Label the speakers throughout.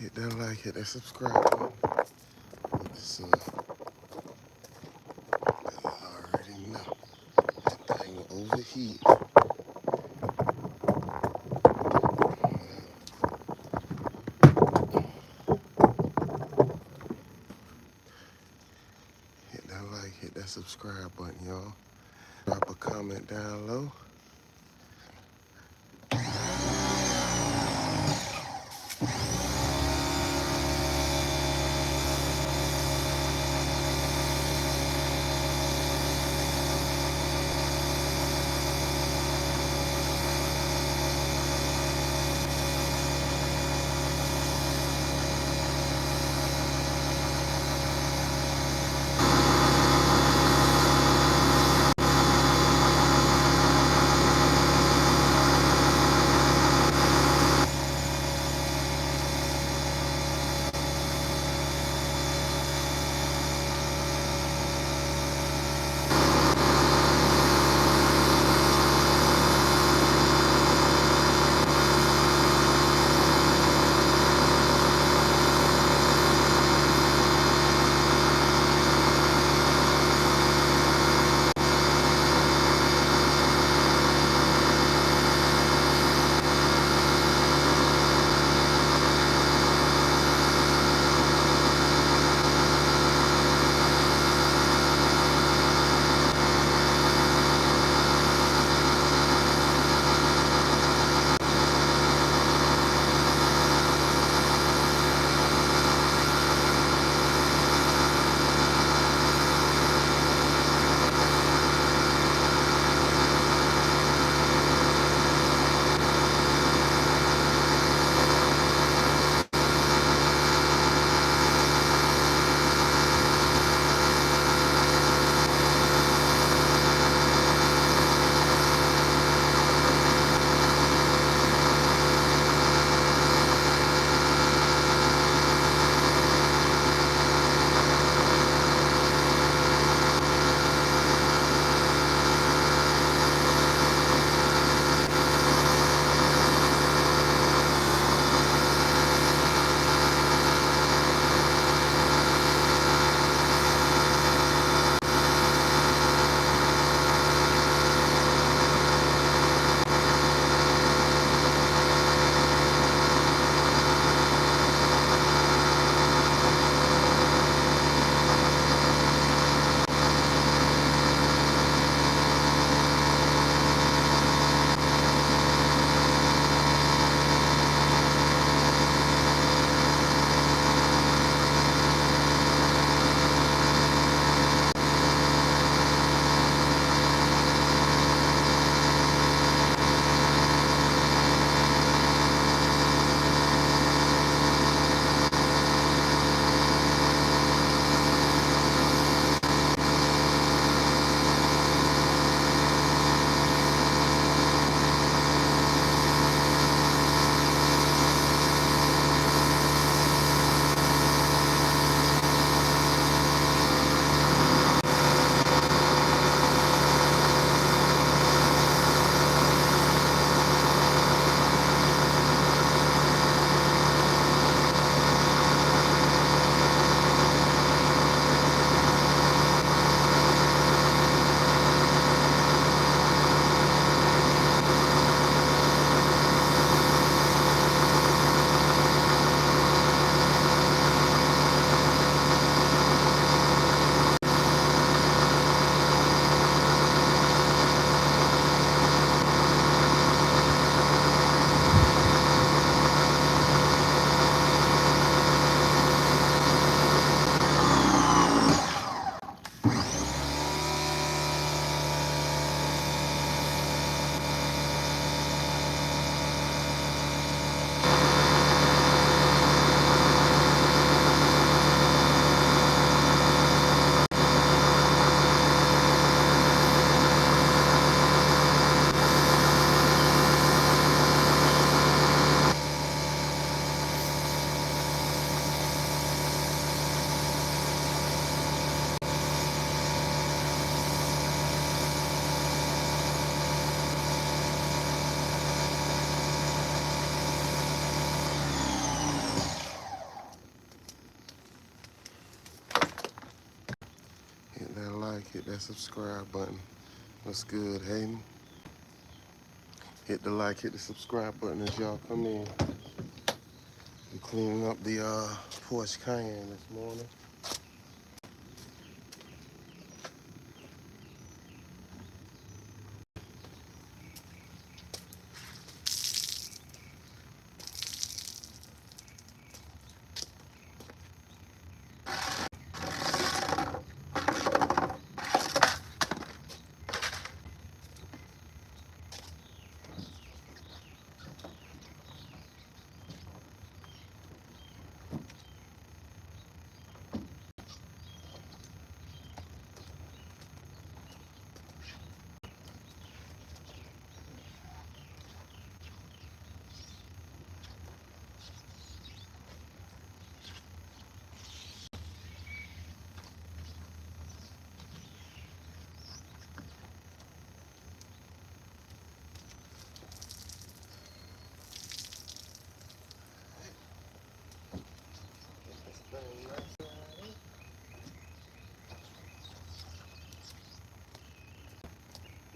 Speaker 1: Hit that like, hit that subscribe button. It's, I already know. That thing will overheat. Hit that like, hit that subscribe button, y'all. Drop a comment down low. like, hit that subscribe button. What's good, Hayden? Hit the like, hit the subscribe button as y'all come in. I'm cleaning up the Porsche Cayenne this morning.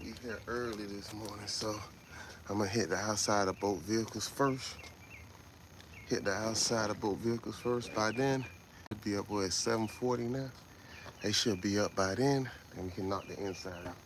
Speaker 1: We here early this morning, so I'm gonna hit the outside of both vehicles first. Hit the outside of both vehicles first. By then, it'll be up at 7:40 now. They should be up by then, and we can knock the inside out.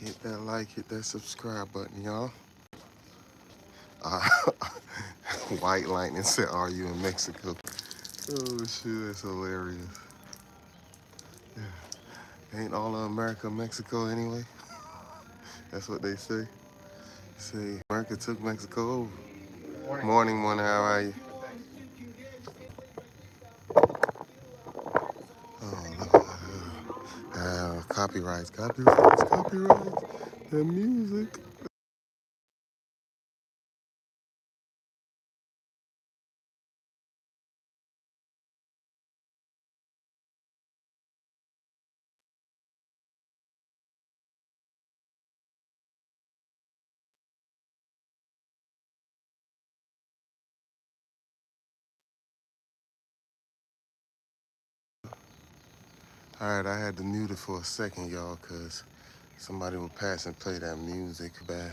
Speaker 1: Hit that like, hit that subscribe button, y'all. Uh, White Lightning said, "Are you in Mexico?" Oh shit, that's hilarious. Yeah. Ain't all of America Mexico anyway? That's what they say. Say America took Mexico over. Morning, how are you? Oh Lord. Copyrights. The music. Alright, I had to mute it for a second, y'all, cause somebody would pass and play that music bad.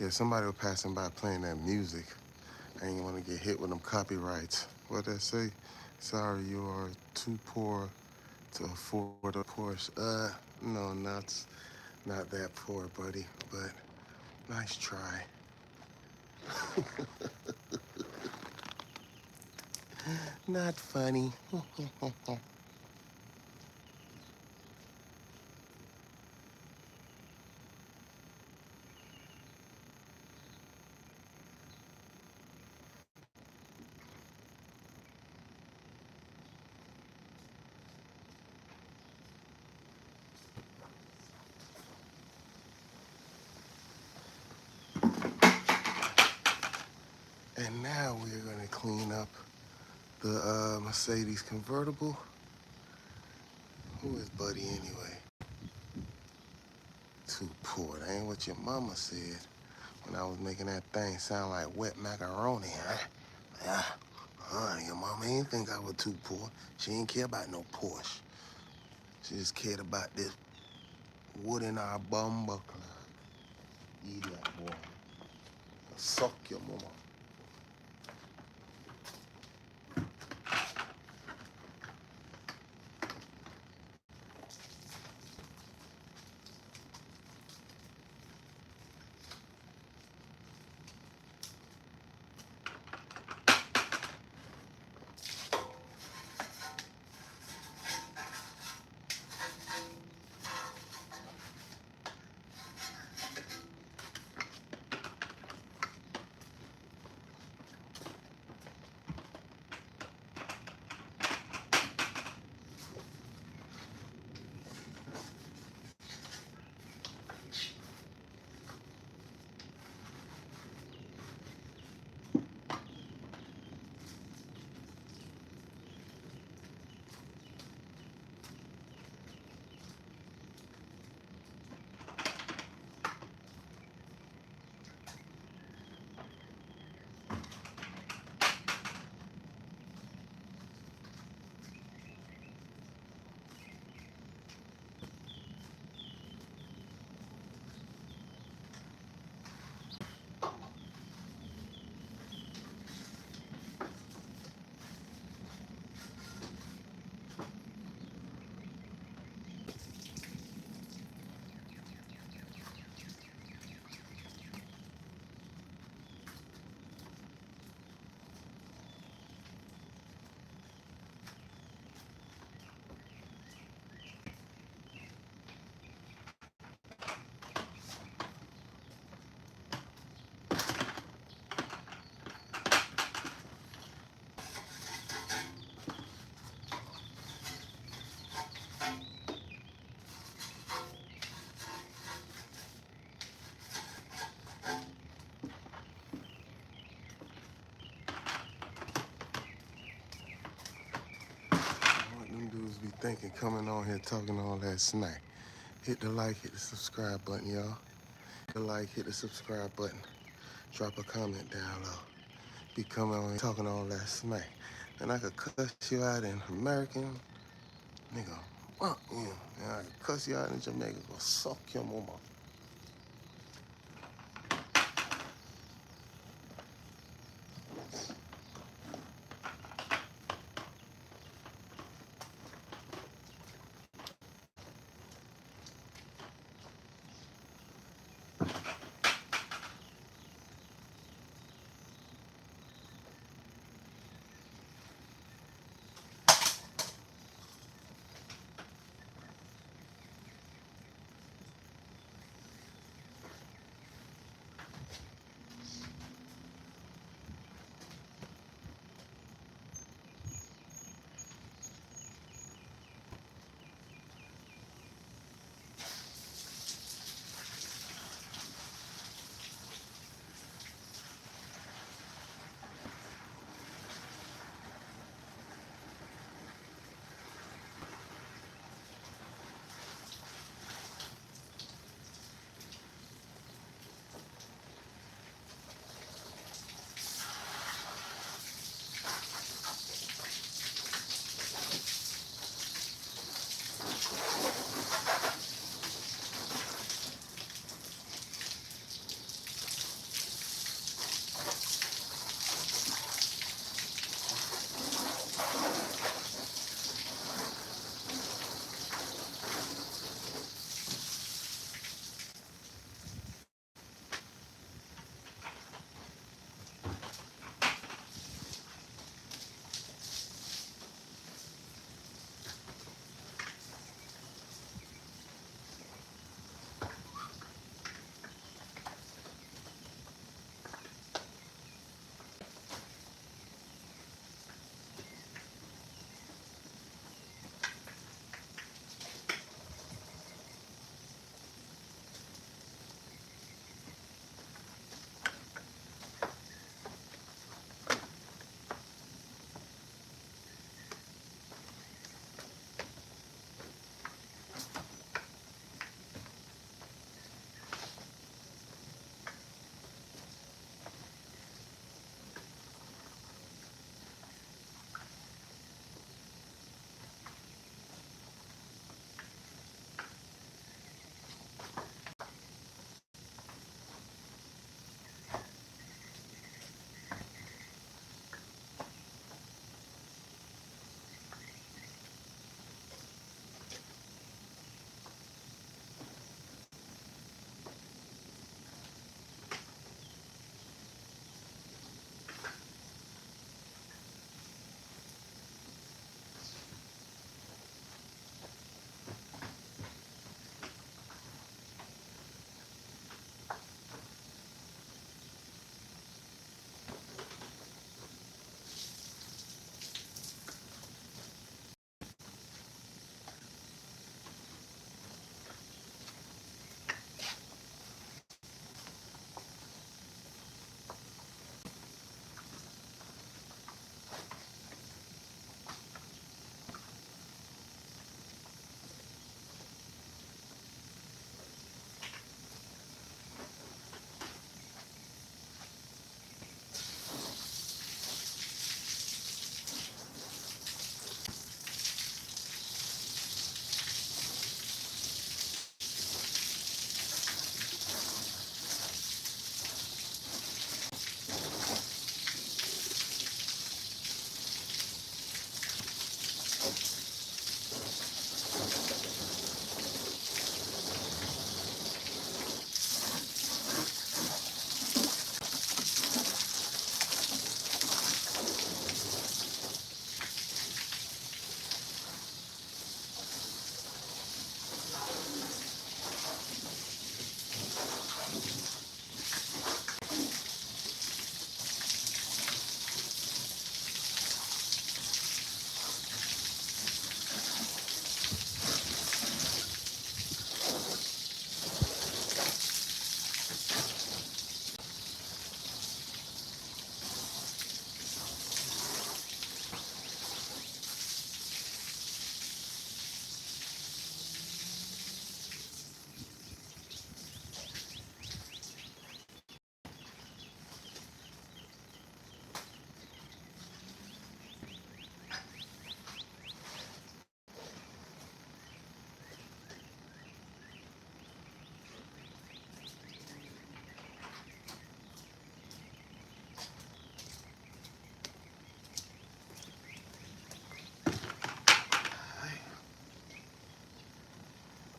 Speaker 1: Yeah, somebody was passing by playing that music. I ain't want to get hit with them copyrights. What that say? Sorry, you are too poor to afford a Porsche. No, not that poor, buddy, but nice try. Not funny. And now we're gonna clean up the Mercedes convertible. Who is Buddy anyway? Too poor. That ain't what your mama said when I was making that thing sound like wet macaroni, huh? Yeah. Your mama ain't think I was too poor. She ain't care about no Porsche. She just cared about this wood in our bum buckler. Eat that, boy. Suck your mama. What them dudes be thinking coming on here talking all that smack. Hit the like, hit the subscribe button, y'all. Hit the like, hit the subscribe button. Drop a comment down low. Be coming on here talking all that smack. And I could cuss you out in American, nigga. Fuck you. And I could cuss you out in Jamaican. Go suck your mama.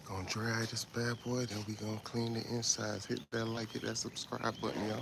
Speaker 1: Gonna dry this bad boy, then we gonna clean the insides. Hit that like, hit that subscribe button, y'all.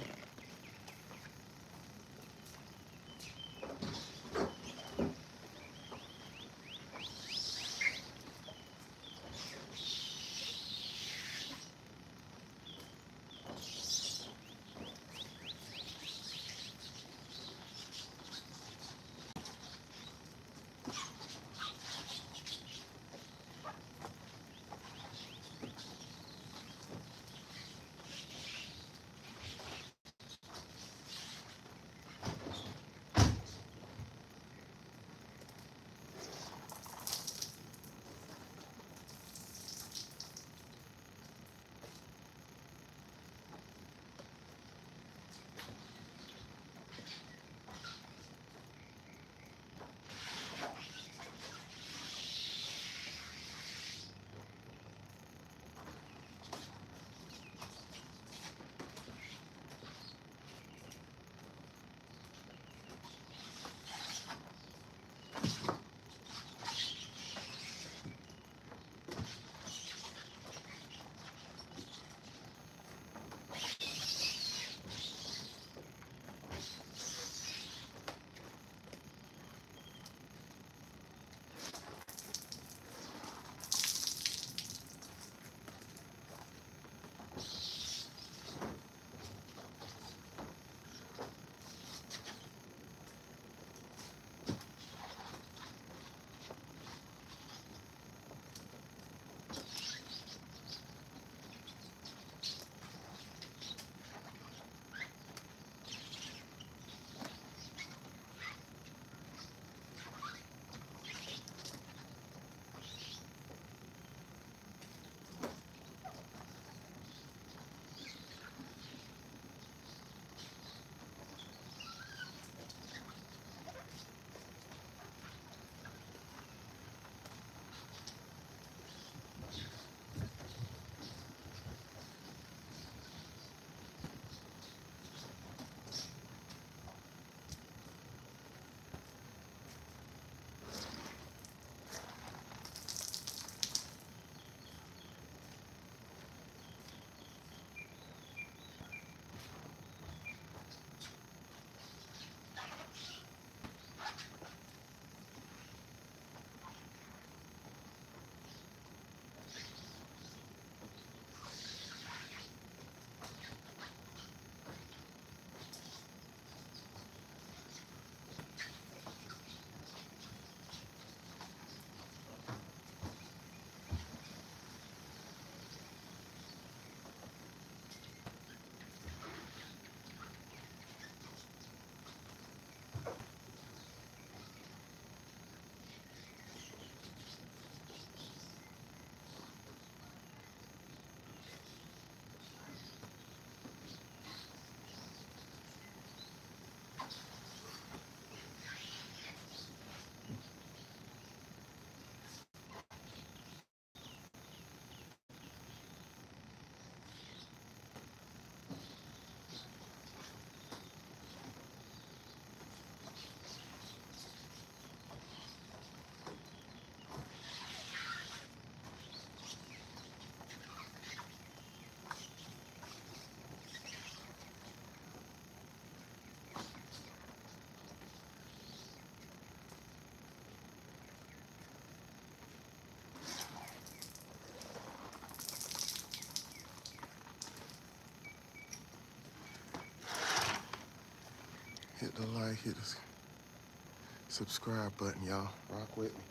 Speaker 1: Hit the like, hit the subscribe button, y'all. Rock with me.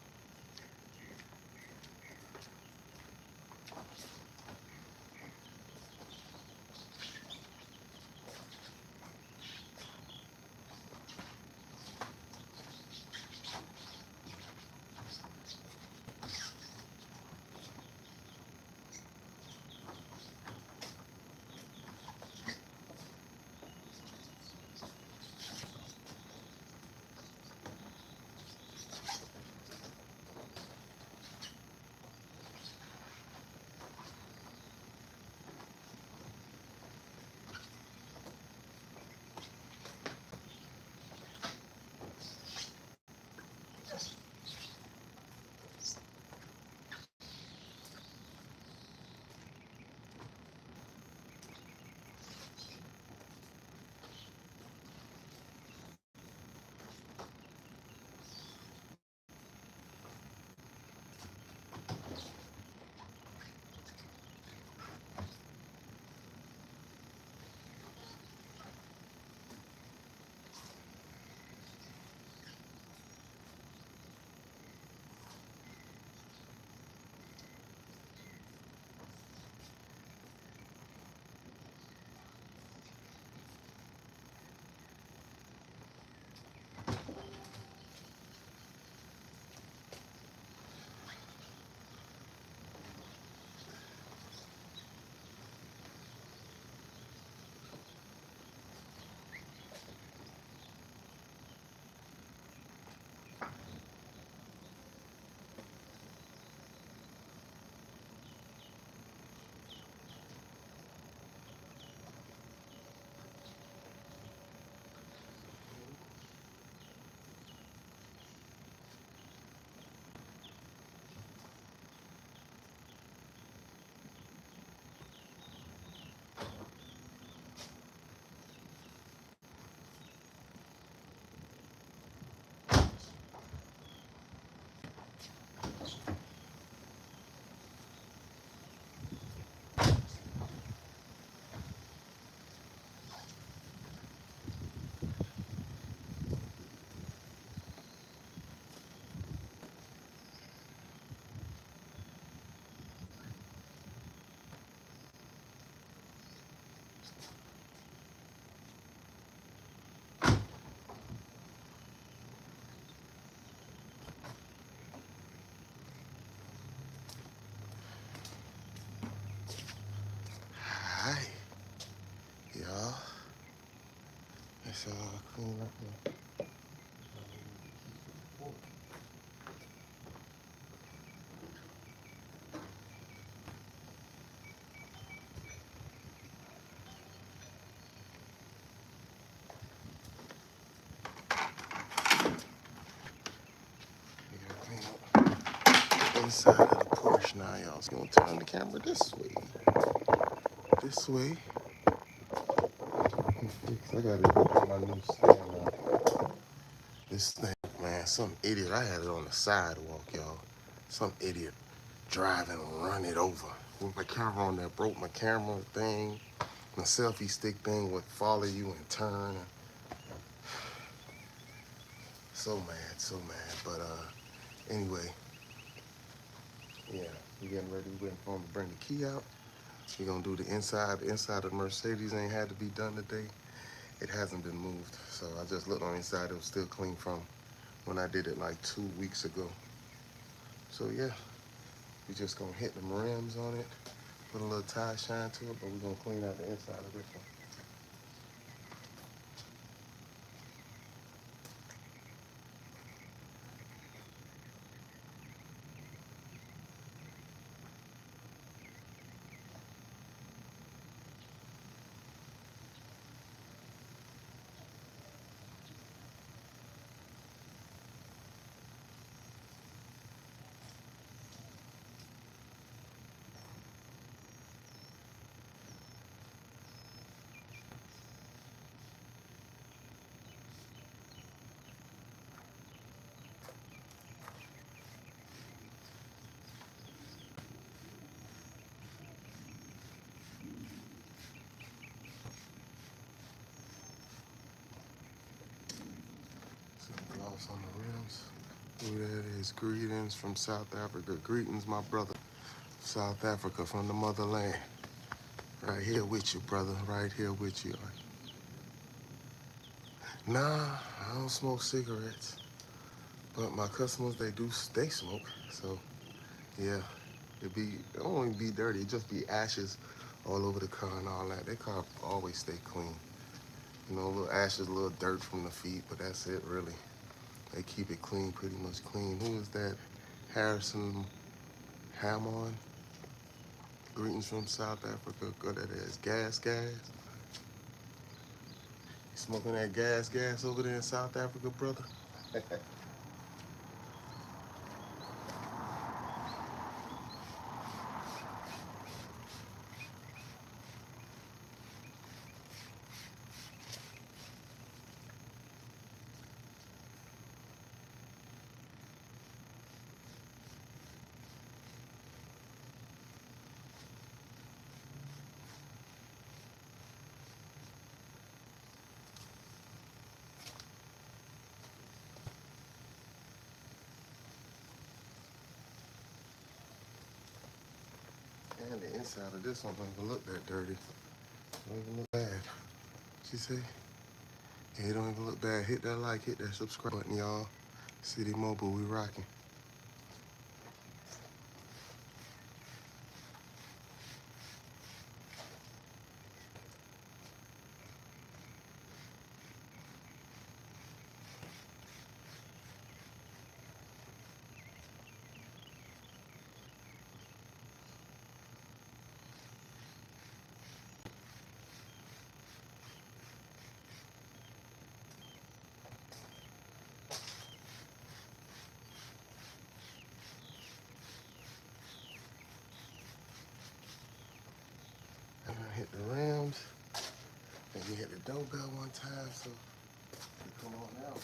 Speaker 1: y'all. It's clean up here. We gotta clean up the inside of the Porsche now, y'all. So gonna turn the camera this way. This way. I gotta put my new stand on. This thing, man, some idiot. I had it on the sidewalk, y'all. Some idiot driving and run it over. With my camera on there, broke my camera thing. The selfie stick thing would follow you and turn. So mad, so mad. But anyway, yeah, we getting ready. We're going to bring the key out. We're gonna do the inside. The inside of the Mercedes ain't had to be done today. It hasn't been moved. So I just looked on the inside. It was still clean from when I did it like 2 weeks ago. So yeah, we just gonna hit them rims on it, put a little tie shine to it, but we're gonna clean out the inside of this one. Some gloss on the rims. Who that is? Greetings from South Africa. Greetings, my brother. South Africa from the motherland. Right here with you, brother. Right here with you. Nah, I don't smoke cigarettes. But my customers, they smoke. So, yeah, it won't even be dirty. It just be ashes all over the car and all that. Their car always stay clean. You know, little ashes, a little dirt from the feet, but that's it, really. They keep it clean, pretty much clean. Who is that? Harrison Hammond. Greetings from South Africa. Good at it. Gas. You smoking that gas over there in South Africa, brother? And the inside of this one don't even look that dirty. Don't even look bad. She say, yeah, it don't even look bad. Hit that like, hit that subscribe button, y'all. City Mobile, we rocking. I'm gonna hit the rims. And you hit the doorbell one time, so you come on out.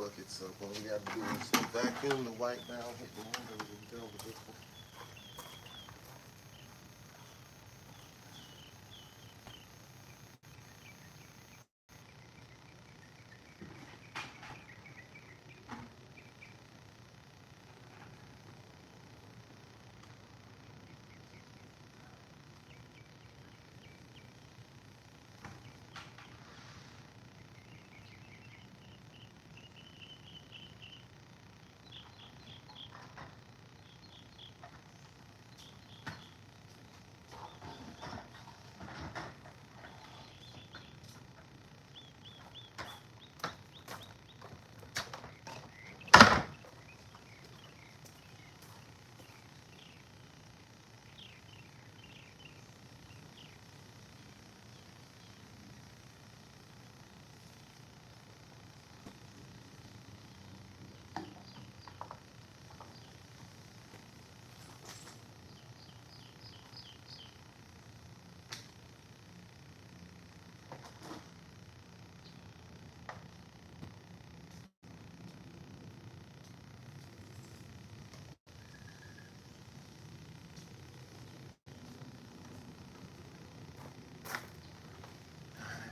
Speaker 1: bucket, so all we gotta do is vacuum the wipe down, hit the windows, and done with this one.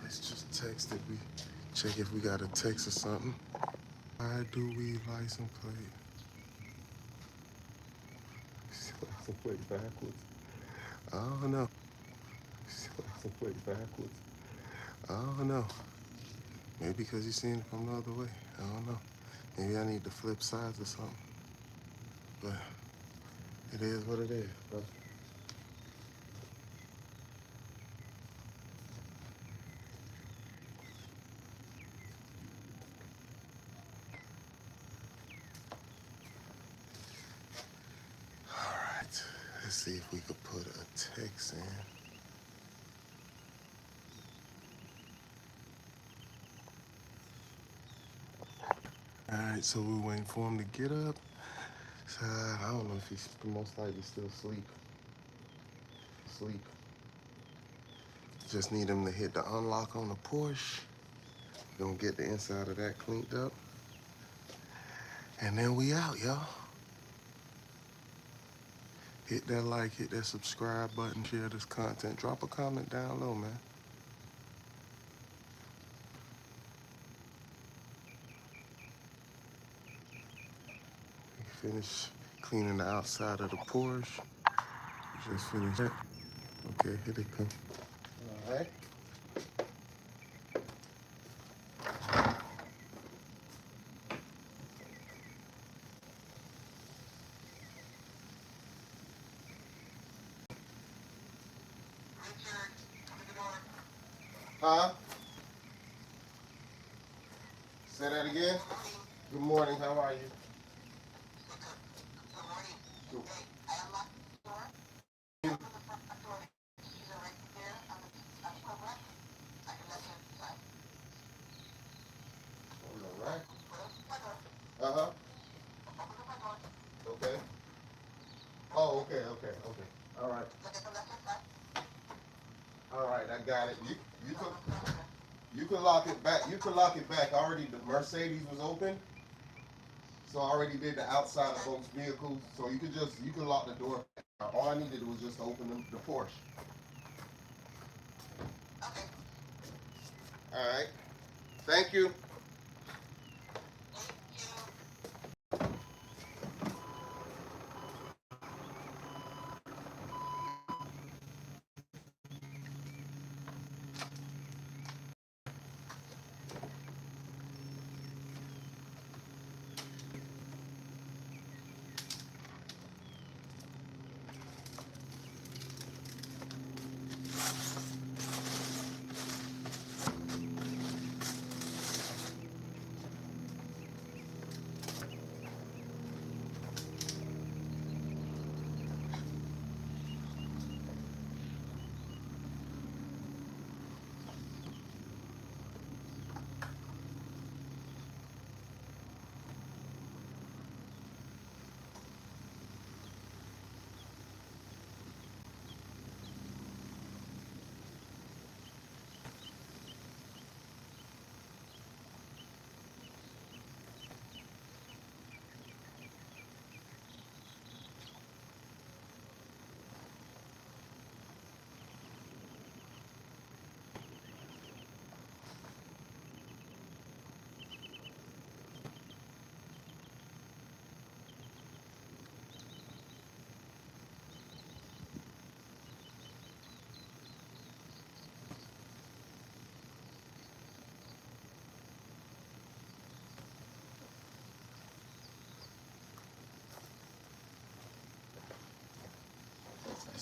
Speaker 1: Let's just text it. We check if we got a text or something. Why do we license plate? License plate backwards. I don't know. License plate backwards. I don't know. Maybe because you're seeing it from the other way. I don't know. Maybe I need to flip sides or something. But it is what it is, bro. All right. Let's see if we could put a text in. All right, so we're waiting for him to get up. So, I don't know if he's most likely still asleep. Just need him to hit the unlock on the Porsche. Gonna get the inside of that cleaned up. And then we out, y'all. Hit that like, hit that subscribe button, share this content. Drop a comment down low, man. Finish cleaning the outside of the Porsche. Just finished that. Okay, here they come. All right. Huh? Say that again? Good morning, how are you? Good. All right. Uh-huh. Okay. Oh, okay. All right. All right, I got it. You can lock it back. You can lock it back. Already the Mercedes was open. So I already did the outside of both vehicles. So you can lock the door. All I needed was just open the Porsche. All right. Thank you.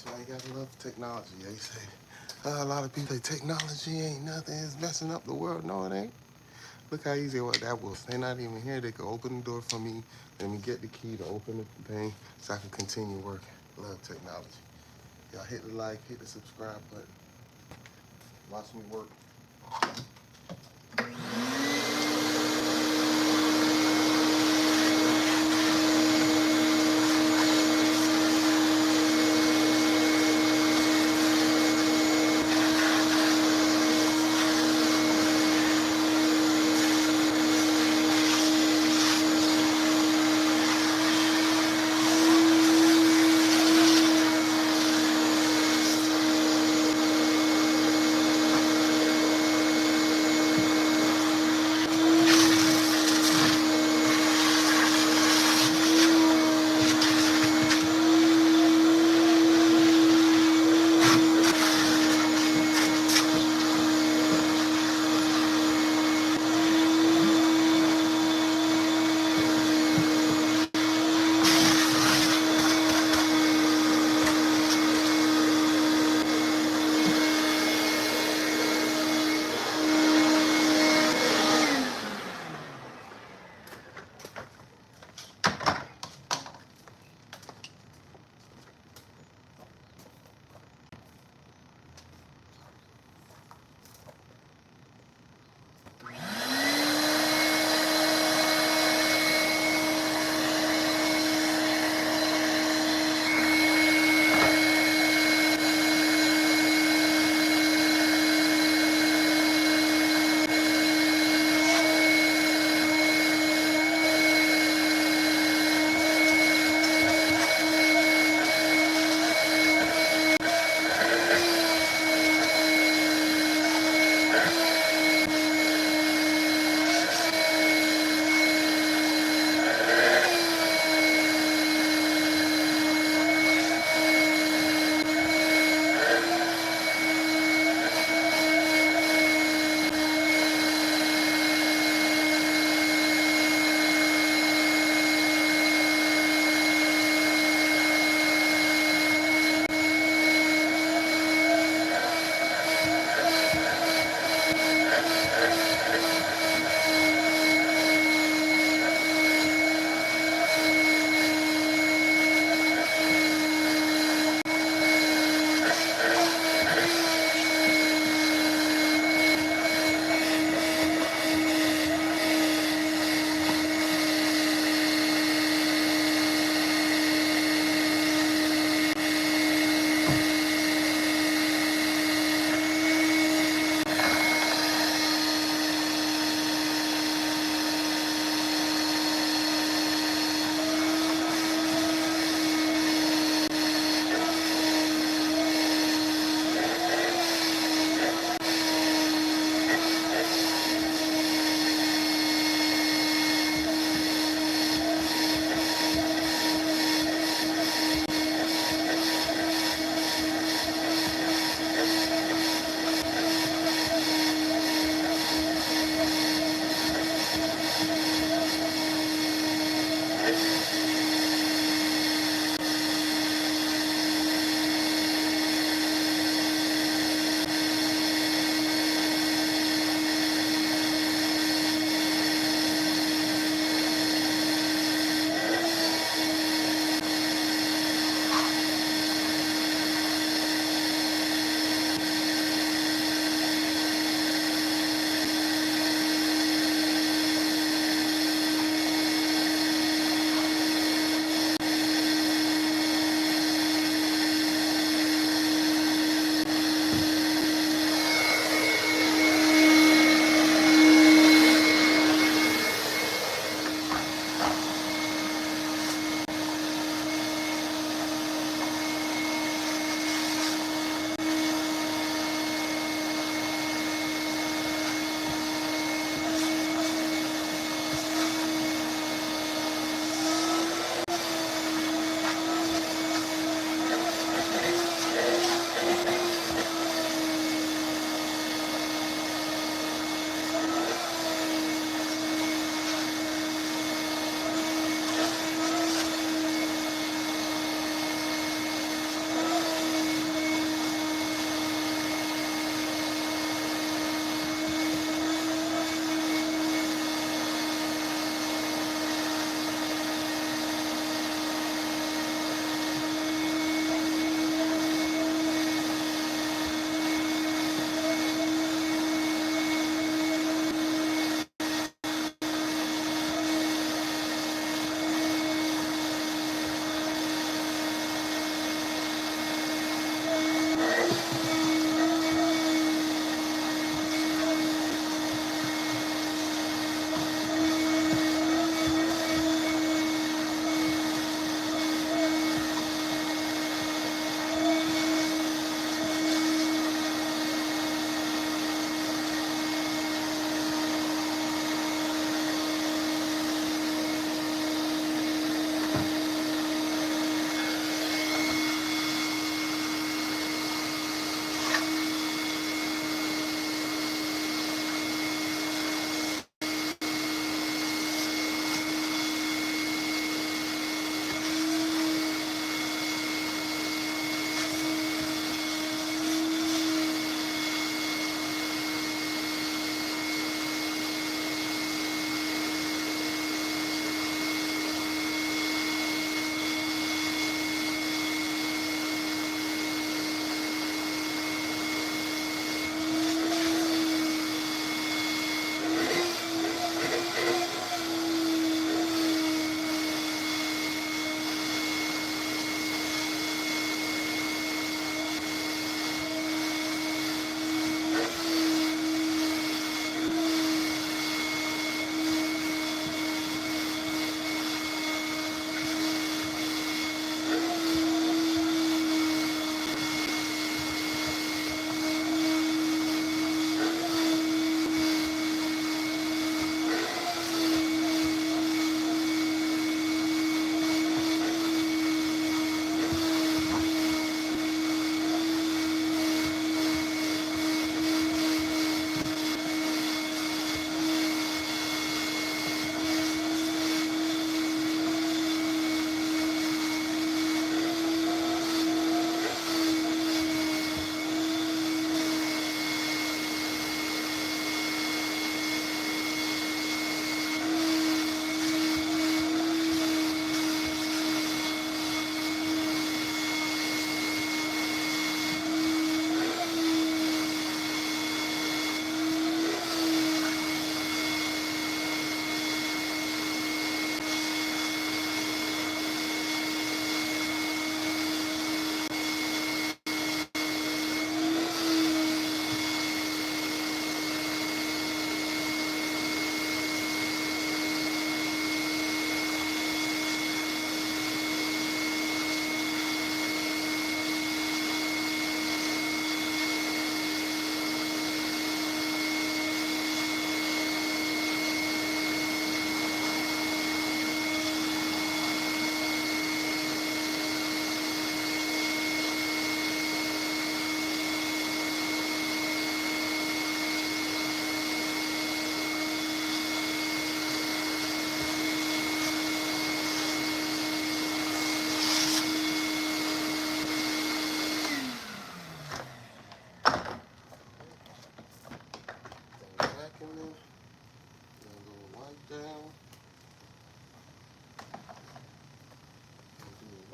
Speaker 1: That's why you gotta love technology. They say a lot of people say technology ain't nothing. It's messing up the world. No, it ain't. Look how easy that was. They're not even here. They could open the door for me. Let me get the key to open the thing so I can continue working. Love technology. Y'all hit the like, hit the subscribe button. Watch me work.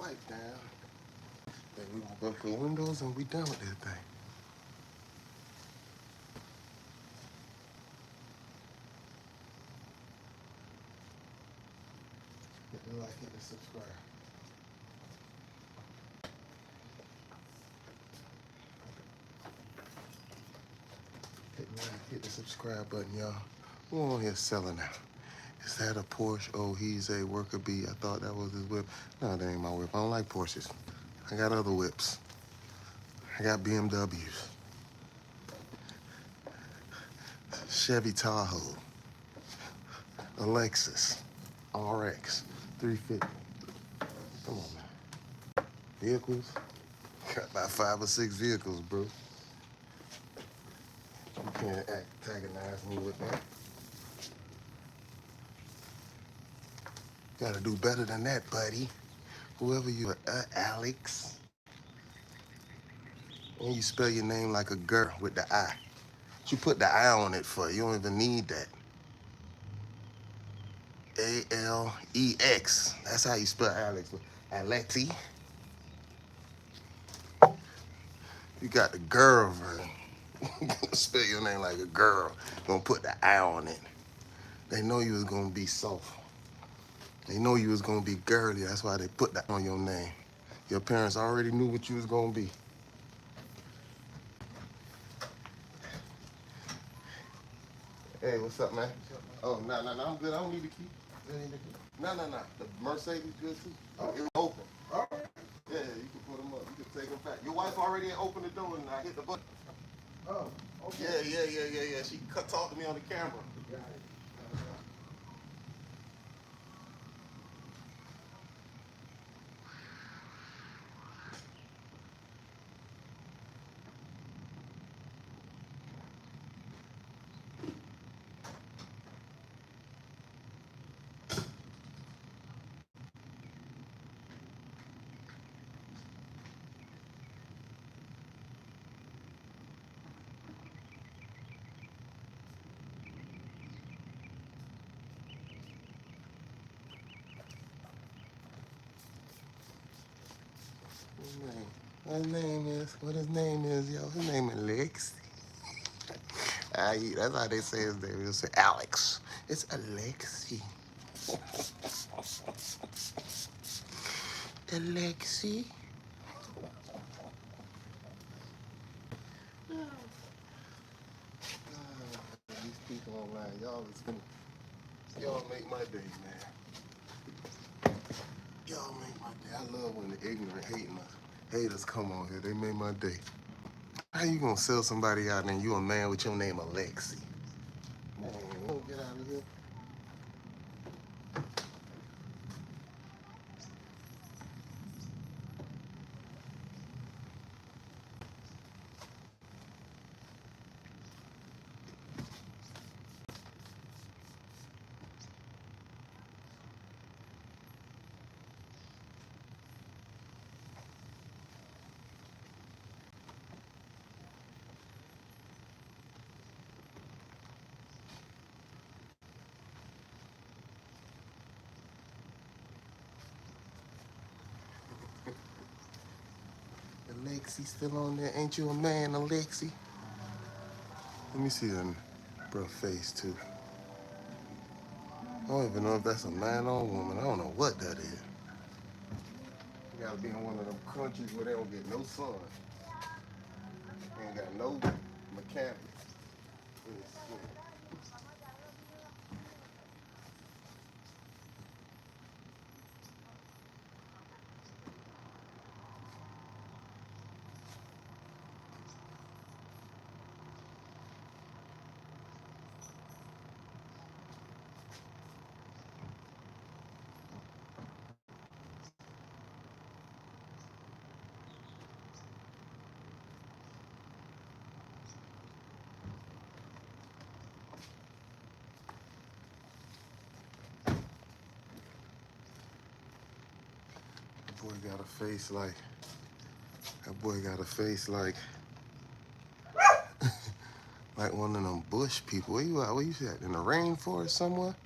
Speaker 1: wipe down. Then we gonna go through windows and we done with this thing. Hit the like, hit the subscribe. Hit the like, hit the subscribe button, y'all. Who on here selling now? Is that a Porsche? Oh, he's a worker bee. I thought that was his whip. No, that ain't my whip. I don't like Porsches. I got other whips. I got BMWs. Chevy Tahoe. A Lexus RX 350. Come on, man. Vehicles. Got about 5 or 6 vehicles, bro. You can't antagonize me with that. Gotta do better than that, buddy. Whoever you are, Alex. And you spell your name like a girl with the I. What you put the I on it for? You don't even need that. Alex. That's how you spell Alex. Alexi. You got the girl version. Spell your name like a girl. Gonna put the I on it. They know you was gonna be soft. They know you was gonna be girly. That's why they put that on your name. Your parents already knew what you was gonna be. Hey, what's up, man? Oh, no, I'm good. I don't need the key. No. The Mercedes good too. Oh, it's open. All right. Yeah, you can put them up. You can take them back. Your wife already opened the door and I hit the button. Oh, okay. Yeah. She talked to me on the camera. Got it. What his name is, yo. His name is Lex. That's how they say his name. They'll say Alex. It's Alexi. Alexi. These people online, y'all make my day, man. Y'all make my day. I love when the ignorant haters come on here. They make my day. How you gonna sell somebody out and you a man with your name Alexi? Man, don't get out of here. Alexi still on there. Ain't you a man, Alexi? Let me see that bro face too. I don't even know if that's a man or a woman. I don't know what that is. You gotta be in one of them countries where they don't get no sun. Ain't got no mechanics. That boy got a face like. That boy got a face like. Like one of them bush people. Where you at? Where you at? In the rainforest somewhere?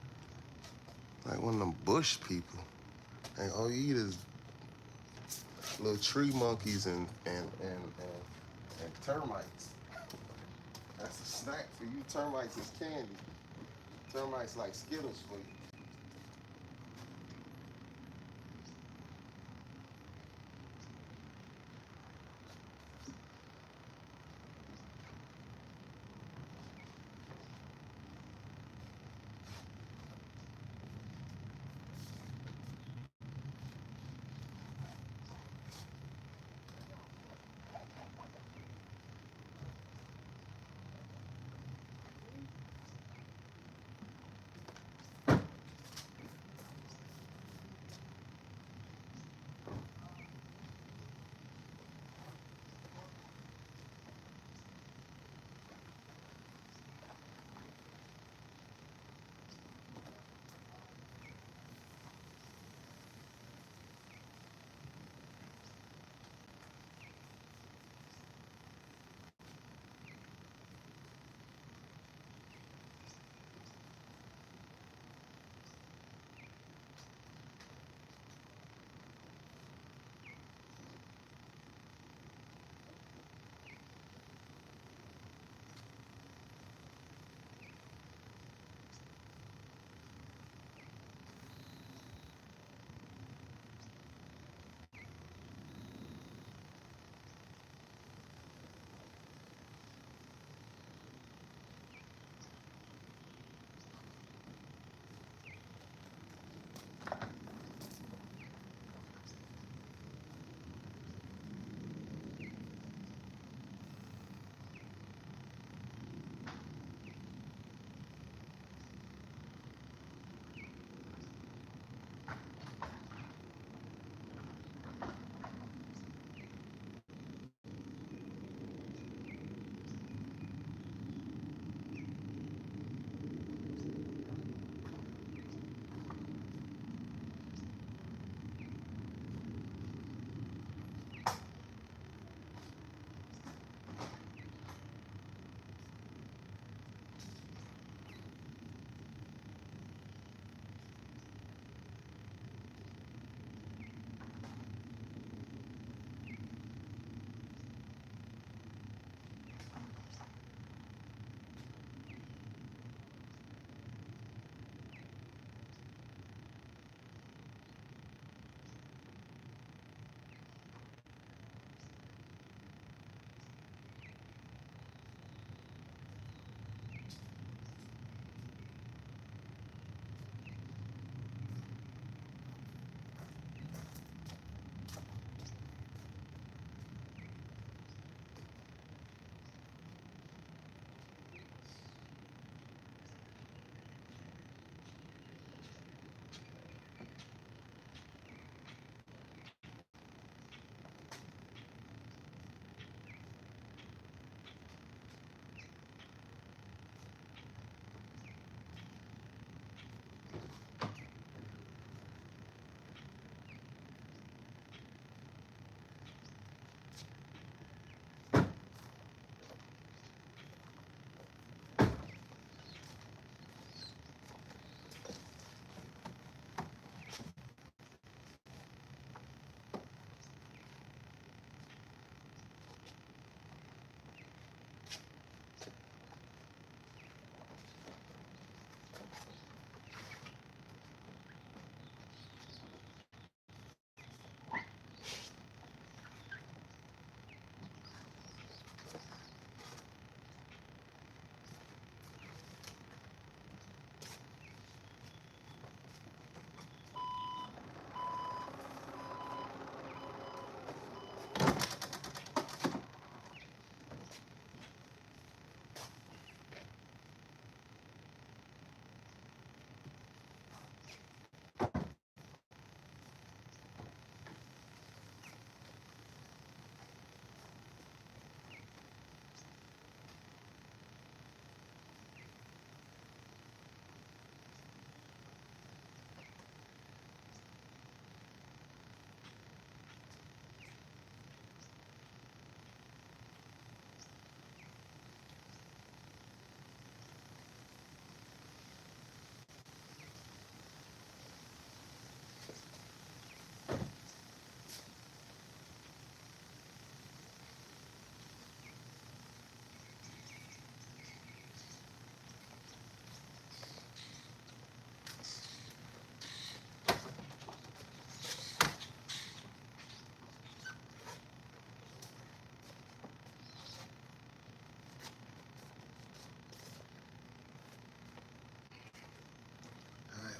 Speaker 1: Like one of them bush people. And all you eat is little tree monkeys and termites. That's a snack for you. Termites is candy. Termites like Skittles for you.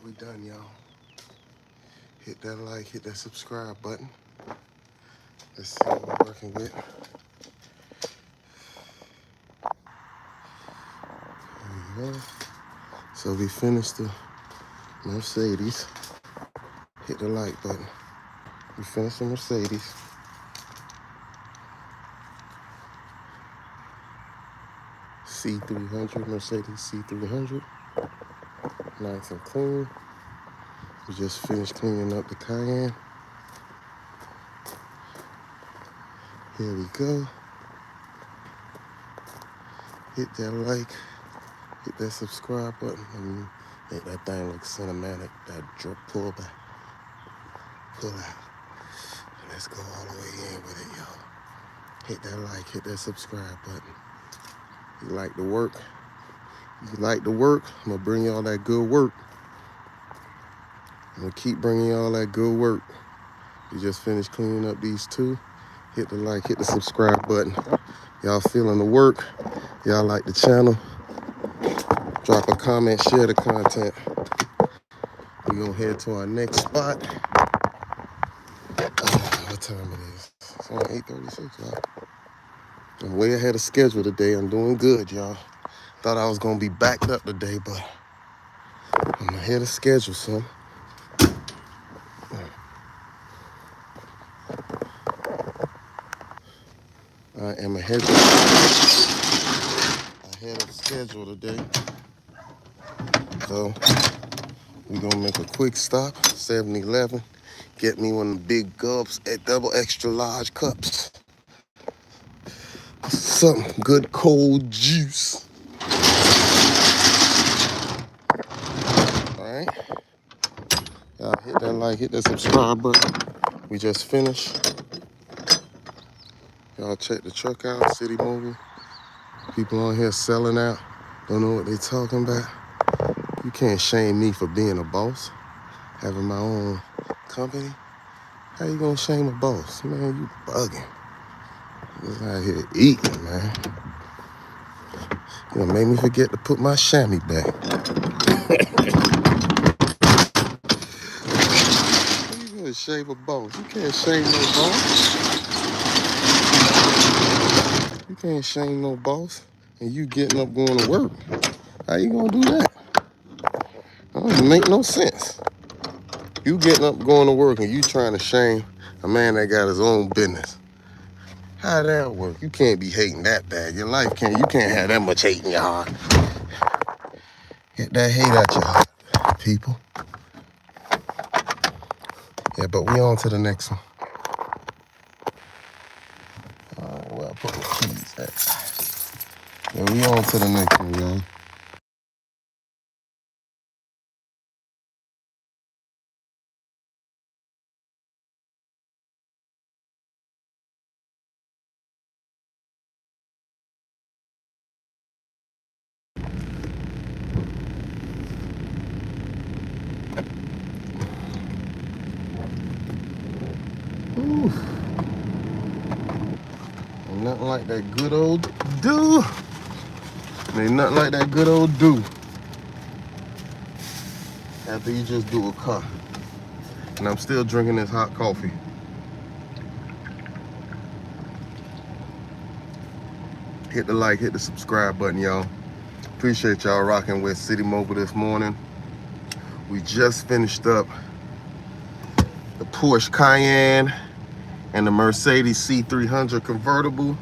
Speaker 1: We done, y'all. Hit that like, hit that subscribe button. Let's see what we're working with. There you go. So we finished the Mercedes. Hit the like button. We finished the Mercedes. C300, Mercedes C300. Nice and clean. We just finished cleaning up the Cayenne. Here we go. Hit that like, hit that subscribe button. And make that thing look cinematic. That drip pull back, pull out. Let's go all the way in with it, y'all. Hit that like, hit that subscribe button. You like the work? You like the work? I'm gonna bring y'all that good work. I'm gonna keep bringing y'all that good work. We just finished cleaning up these two. Hit the like, hit the subscribe button. Y'all feeling the work? Y'all like the channel? Drop a comment, share the content. We're gonna head to our next spot. What time it is? It's only 8:36, y'all. I'm way ahead of schedule today. I'm doing good, y'all. Thought I was gonna be backed up today, but I'm ahead of schedule, son. I am ahead of schedule today. So we're gonna make a quick stop, 7-Eleven. Get me one of the big gulps at double extra large cups. Some good cold juice. All right. Y'all hit that like, hit that subscribe button. We just finished. Y'all check the truck out, City Mobile. People on here selling out, don't know what they talking about. You can't shame me for being a boss, having my own company. How you gonna shame a boss? Man, you bugging. Just out here eating, man. You gonna make me forget to put my chamois back. How you gonna shame a boss? You can't shame no boss. You can't shame no boss. And you getting up going to work. How you gonna do that? That doesn't make no sense. You getting up going to work and you trying to shame a man that got his own business. How that work? You can't be hating that bad. Your life can't, you can't have that much hate in your heart. Get that hate out your heart, people. Yeah, but we on to the next one. All right, where I put my keys at? Yeah, we on to the next one, y'all. Ooh. Ain't nothing like that good old do. Ain't nothing like that good old do. After you just do a car. And I'm still drinking this hot coffee. Hit the like, hit the subscribe button, y'all. Appreciate y'all rocking with City Mobile this morning. We just finished up the Porsche Cayenne and the Mercedes C300 convertible.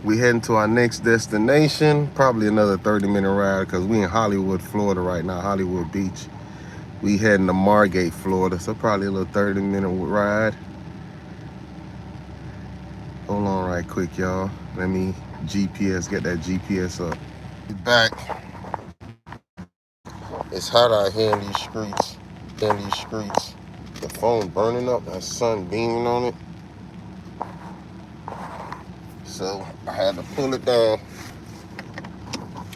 Speaker 1: We heading to our next destination, probably another 30-minute ride because we in Hollywood, Florida right now, Hollywood Beach. We heading to Margate, Florida, so probably a little 30-minute ride. Hold on right quick, y'all. Let me GPS, get that GPS up. Back. It's hot out here in these streets. The phone burning up, that sun beaming on it. So I had to pull it down.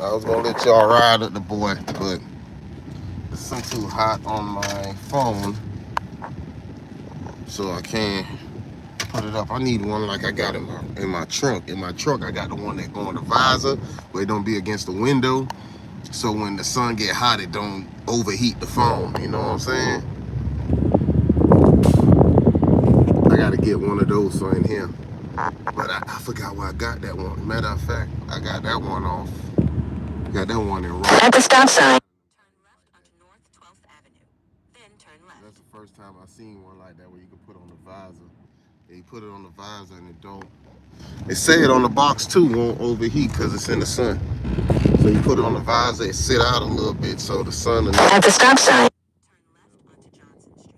Speaker 1: I was gonna let y'all ride at the boy, but it's too hot on my phone, so I can't put it up. I need one like I got in my trunk. In my truck, I got the one that go on the visor, where it don't be against the window. So when the sun get hot, it don't overheat the phone. You know what I'm saying? I gotta get one of those for in here. But I forgot where I got that one. Matter of fact, I got that one off. Got that one in right. At the stop sign. Turn left onto North 12th Avenue. Then turn left. That's the first time I seen one like that where you can put on the visor. Yeah, you put it on the visor and it don't. It say it on the box too, won't overheat because it's in the sun. So you put it on the visor, it sit out a little bit so the sun. At the stop sign. Turn left onto Johnson Street.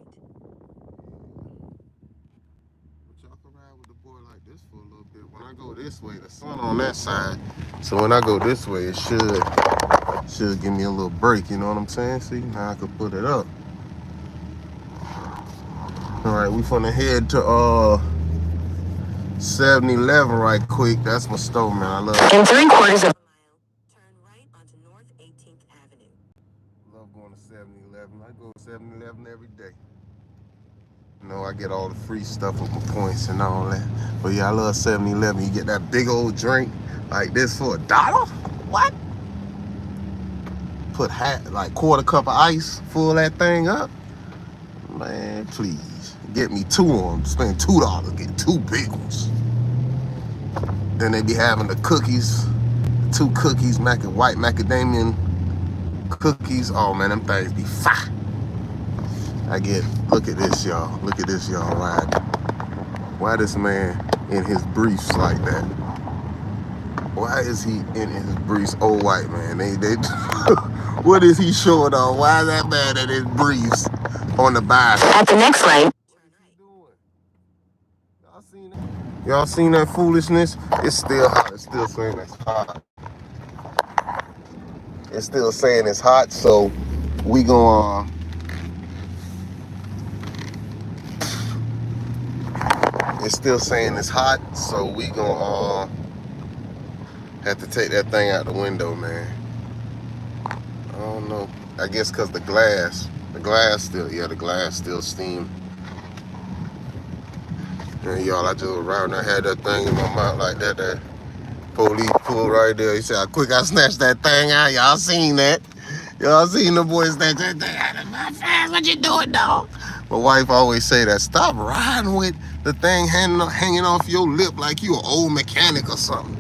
Speaker 1: But y'all can ride with the boy like this for a little bit. When I go this way, the sun on that side. So when I go this way, it should give me a little break. You know what I'm saying? See, now I can put it up. All right, we finna head to 7-Eleven right quick. That's my store, man. I love it. In 3/4 of a mile, turn right onto North 18th Avenue. Love going to 7-Eleven. I go to 7-Eleven every day. You know, I get all the free stuff with my points and all that. But yeah, I love 7-Eleven. You get that big old drink like this for $1. What? Put like quarter cup of ice, fill that thing up. Man, please. Get me 2 of them. Spend $2. Get 2 big ones. Then they be having the cookies. 2 cookies, white macadamia cookies. Oh man, them things be fire. Look at this, y'all. Look at this, y'all. Why this man in his briefs like that? Why is he in his briefs? Old white man. They what is he showing on? Why is that man in his briefs on the bike? At the next light. Y'all seen that foolishness? It's still hot. It's still saying it's hot. It's still saying it's hot, so we gonna it's still saying it's hot, so we gonna have to take that thing out the window, man. I don't know. I guess cause the glass still steam. And y'all, I just around, I had that thing in my mouth like that. That police pulled right there. He said, how quick I snatched that thing out. Y'all seen that? Y'all seen the boy snatch that thing out of my face. What you doing, dog? My wife always say that. Stop riding with the thing hanging off your lip like you an old mechanic or something.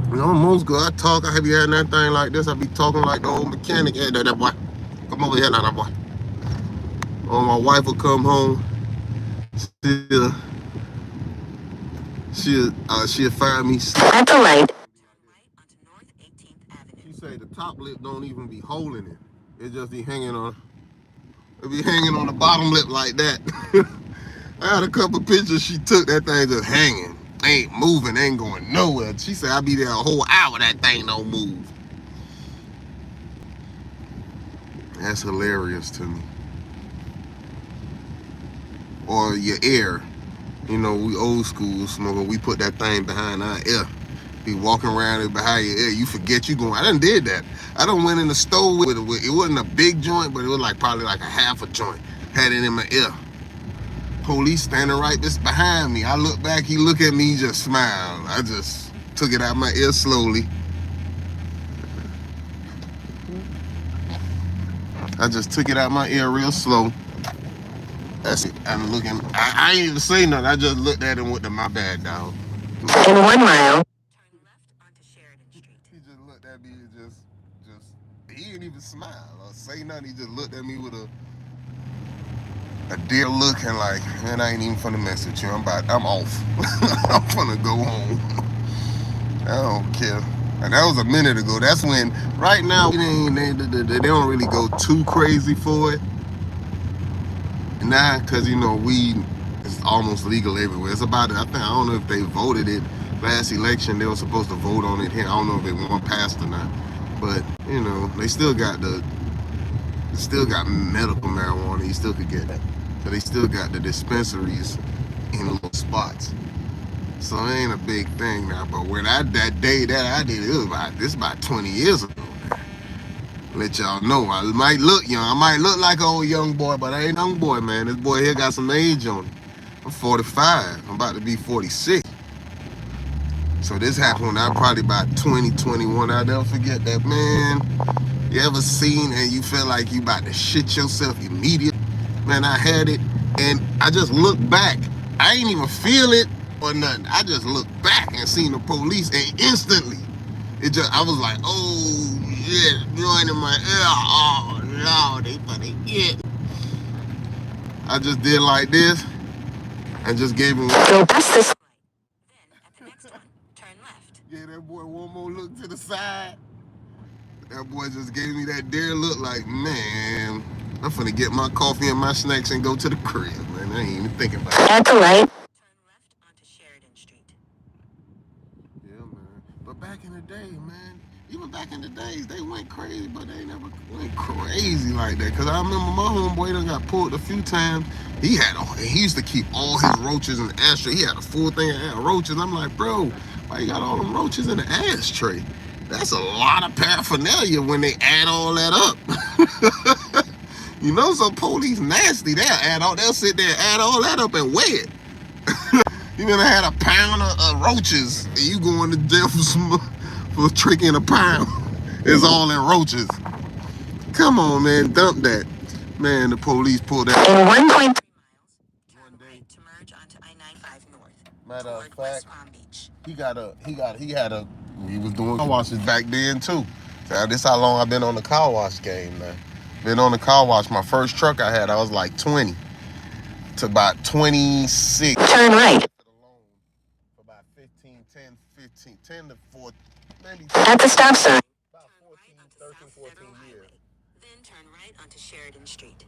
Speaker 1: You know, most good. I be having that thing like this. I be talking like the old mechanic. Hey, that boy. Come over here now, that boy. Oh, my wife will come home. She'll find me. At the light. She say the top lip don't even be holding it. It just be hanging on. It be hanging on the bottom lip like that. I had a couple pictures she took. That thing just hanging, ain't moving, ain't going nowhere. She said I'll be there a whole hour. That thing don't move. That's hilarious to me. Or your ear. You know, we old school smoker. We put that thing behind our ear. Be walking around it behind your ear. You forget you going. I done did that. I done went in the store with it. It wasn't a big joint, but it was like probably like a half a joint. Had it in my ear. Police standing right this behind me. I look back. He look at me. He just smiled. I just took it out my ear slowly. I just took it out my ear real slow. That's it. I'm looking. I ain't even say nothing. I just looked at him with my bad, dog. In 1 mile. Turn left onto Sheridan Street. He just looked at me and just he didn't even smile or say nothing. He just looked at me with a dear look and like, man, I ain't even finna mess with you. I'm off. I'm finna go home. I don't care. And that was a minute ago. That's when, right now, they don't really go too crazy for it. Now, because, you know, weed is almost legal everywhere. It's about it. I don't know if they voted it last election. They were supposed to vote on it here. I don't know if they won past or not. But, you know, they still got medical marijuana. You still could get that. So they still got the dispensaries in little spots. So it ain't a big thing now. But when that day that I did it, was about 20 years ago. Let y'all know, I might look young. I might look like an old young boy, but I ain't a young boy, man. This boy here got some age on him. I'm 45. I'm about to be 46. So this happened when I probably about 20, 21. I'll never forget that, man. You ever seen and you feel like you about to shit yourself immediately? Man, I had it, and I just looked back. I ain't even feel it or nothing. I just looked back and seen the police, and instantly, I was like, oh shit, joining my ear. Oh no, they funny get. I just did like this and just gave him. Go past this. Then at the next one, turn left. Yeah, that boy one more look to the side. That boy just gave me that dare look like, man, I'm finna get my coffee and my snacks and go to the crib, man. I ain't even thinking about it. At the light. Turn left onto Sheridan Street. Yeah, man. But back in the day, man, even back in the days, they went crazy, but they never went crazy like that. Cause I remember my homeboy done got pulled a few times. He used to keep all his roaches in the ashtray. He had a full thing of roaches. I'm like, bro, why you got all them roaches in the ashtray? That's a lot of paraphernalia when they add all that up. You know, some police nasty. They'll sit there and add all that up and weigh it. You never had a pound of roaches and you going to jail for tricking a pound. It's all in roaches. Come on, man, dump that. Man, the police pulled that. In 1.3 miles, turn right to merge onto I-95 North. Matter of fact, West Palm Beach. He was doing car washes back then too. So this how long I've been on the car wash game, man. Been on the car wash. My first truck I had, I was like 20 to about 26. Turn right. For about 10 to 14, maybe. At the stop sign. About 14 years. Then turn right onto Sheridan Street.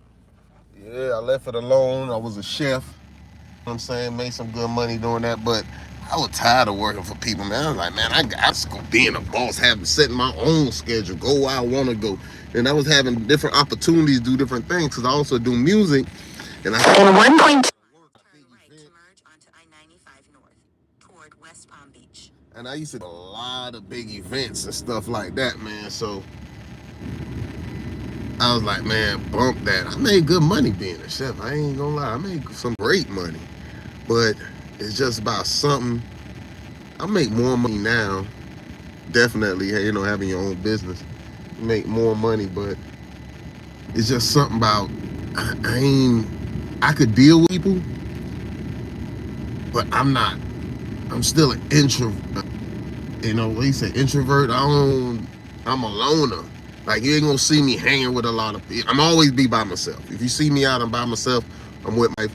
Speaker 1: Yeah, I left it alone. I was a chef. You know what I'm saying? Made some good money doing that, but I was tired of working for people, man. I was like, man, I got to go being a boss, setting my own schedule, go where I want to go. And I was having different opportunities to do different things because I also do music. And I had 1.2 turn right to merge onto I-95 North toward West Palm Beach. And I used to do a lot of big events and stuff like that, man. So I was like, man, bump that. I made good money being a chef. I ain't gonna lie. I made some great money. But it's just about something. I make more money now. Definitely, you know, having your own business. You make more money, but it's just something about, I could deal with people, but I'm still an introvert. You know, what you say, introvert? I'm a loner. Like, you ain't gonna see me hanging with a lot of people. I'm always be by myself. If you see me out, I'm by myself. I'm with my,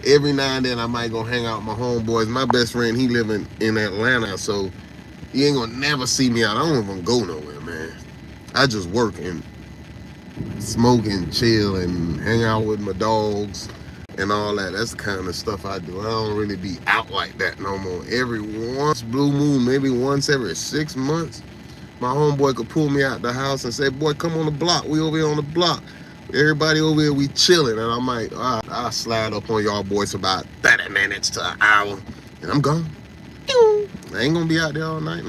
Speaker 1: every now and then I might go hang out with my homeboys. My best friend, he living in Atlanta, so you ain't gonna never see me out. I don't even go nowhere, man. I just work and smoke and chill and hang out with my dogs and all that. That's the kind of stuff I do. I don't really be out like that no more. Every once blue moon, maybe once every 6 months, my homeboy could pull me out the house and say, boy, come on the block. We over here on the block. Everybody over here, we chilling. And I'm like, all right, I'll slide up on y'all boys for about 30 minutes to an hour. And I'm gone. I ain't gonna be out there all night.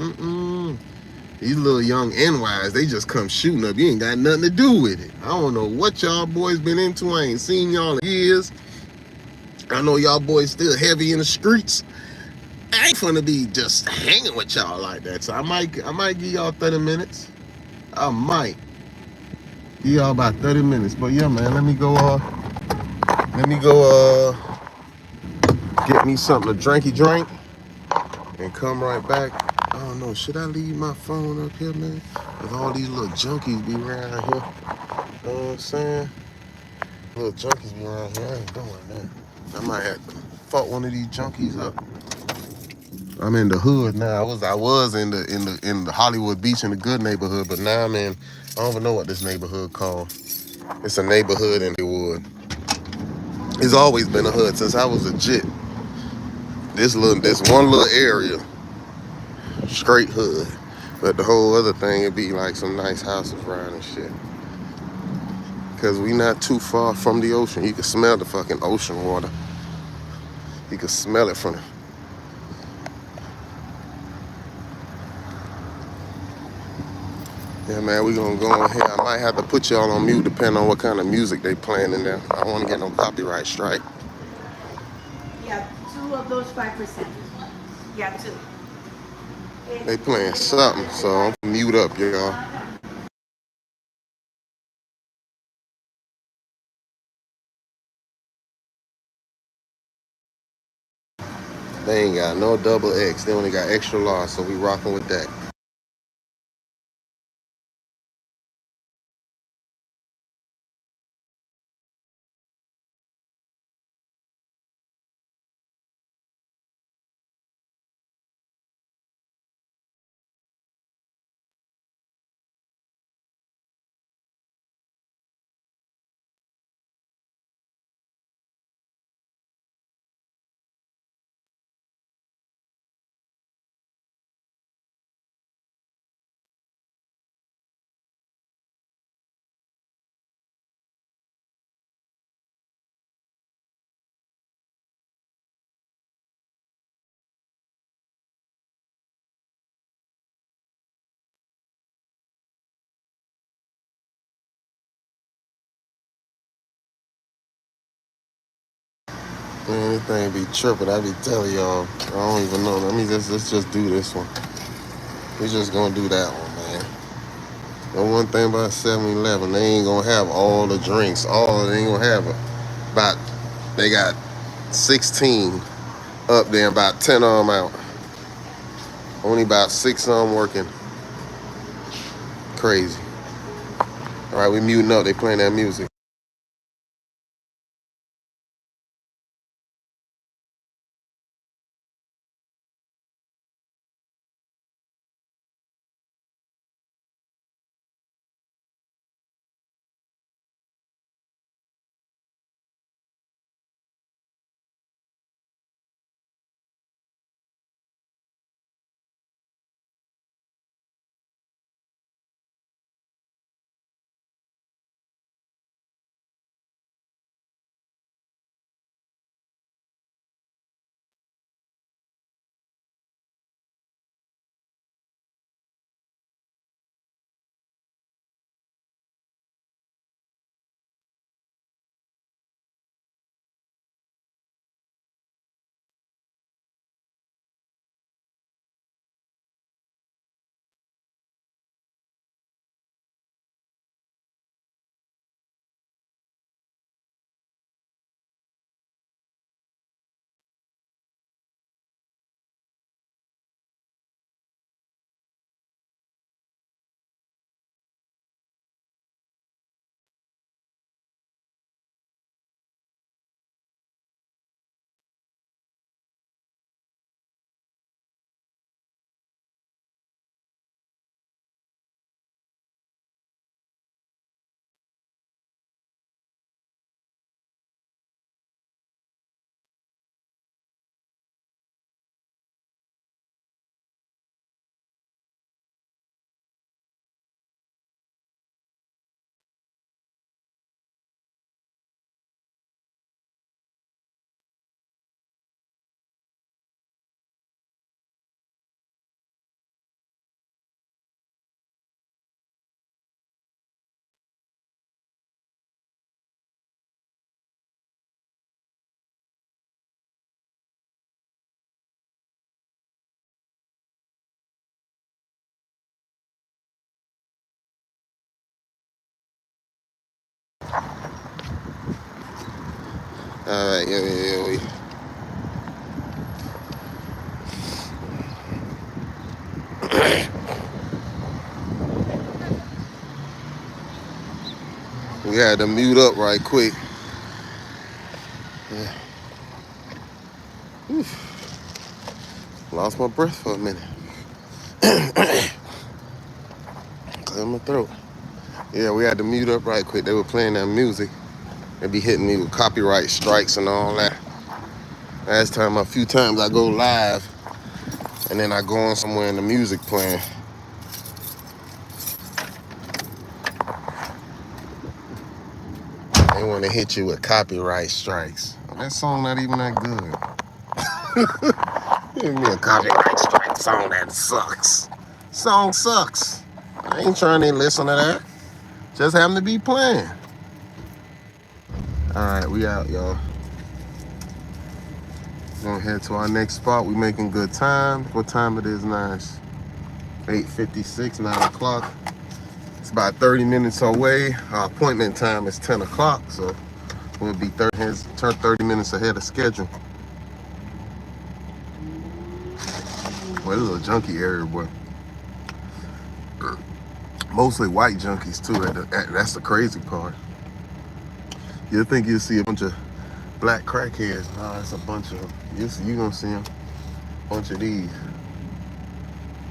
Speaker 1: These little young NYs, they just come shooting up. You ain't got nothing to do with it. I don't know what y'all boys been into. I ain't seen y'all in years. I know y'all boys still heavy in the streets. I ain't finna be just hanging with y'all like that. So I might give y'all 30 minutes. I might give y'all about 30 minutes. But yeah, man, let me go get me something to drink and come right back. I don't know, should I leave my phone up here, man? With all these little junkies be around here. You know what I'm saying? Little junkies be around here. I ain't doing that. I might have to fuck one of these junkies up. I'm in the hood now. I was in the Hollywood Beach in the good neighborhood, but now I'm in, I don't even know what this neighborhood called. It's a neighborhood in the wood. It's always been a hood since I was a jit. This one little area, straight hood. But the whole other thing, it'd be like some nice houses around and shit. Cause we not too far from the ocean. You can smell the fucking ocean water. You can smell it from the... Yeah, man, we gonna go in here. I might have to put y'all on mute depending on what kind of music they playing in there. I don't want to get no copyright strike.
Speaker 2: Yeah, 2 of those 5%. Yeah, 2.
Speaker 1: They playing something, so I'm gonna mute up, y'all. They ain't got no double X. They only got extra large, so we rocking with that. Man, this thing be tripping. I be telling y'all. I don't even know. Let's just do this one. We just gonna do that one, man. The one thing about 7-Eleven, they ain't gonna have all the drinks. They ain't gonna have it. About they got 16 up there, about 10 of them out. Only about 6 of them working. Crazy. All right, we muting up. They playing that music. All right, yeah. We had to mute up right quick. Yeah. Lost my breath for a minute. Clear my throat. Yeah, we had to mute up right quick. They were playing that music. They be hitting me with copyright strikes and all that. Last time, a few times I go live, and then I go on somewhere and the music playing. They want to hit you with copyright strikes. That song not even that good. Give me a copyright strike song that sucks. Song sucks. I ain't trying to listen to that. Just happen to be playing. All right, we out, y'all. Gonna head to our next spot. We making good time. What time it is? Nice. 8:56, 9 o'clock. It's about 30 minutes away. Our appointment time is 10 o'clock, so we'll be 30 minutes ahead of schedule. Well, it's a little junkie area, boy. Mostly white junkies too. That's the crazy part. You'll think you'll see a bunch of black crackheads. Nah, it's a bunch of them. You gonna see them. Bunch of these.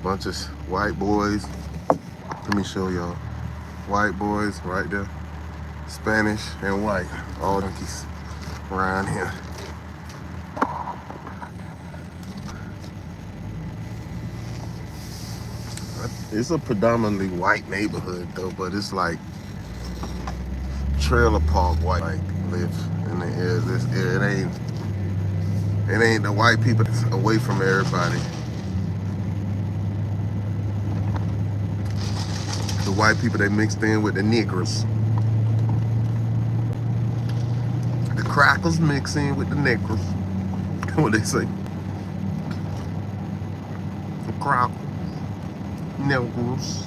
Speaker 1: Bunch of white boys. Let me show y'all. White boys right there. Spanish and white. All junkies around here. It's a predominantly white neighborhood though, but it's like trailer park white like live in the area. It ain't the white people that's away from everybody. The white people they mixed in with the niggers. The crackers mix in with the niggers. What they say? The crackers, niggers.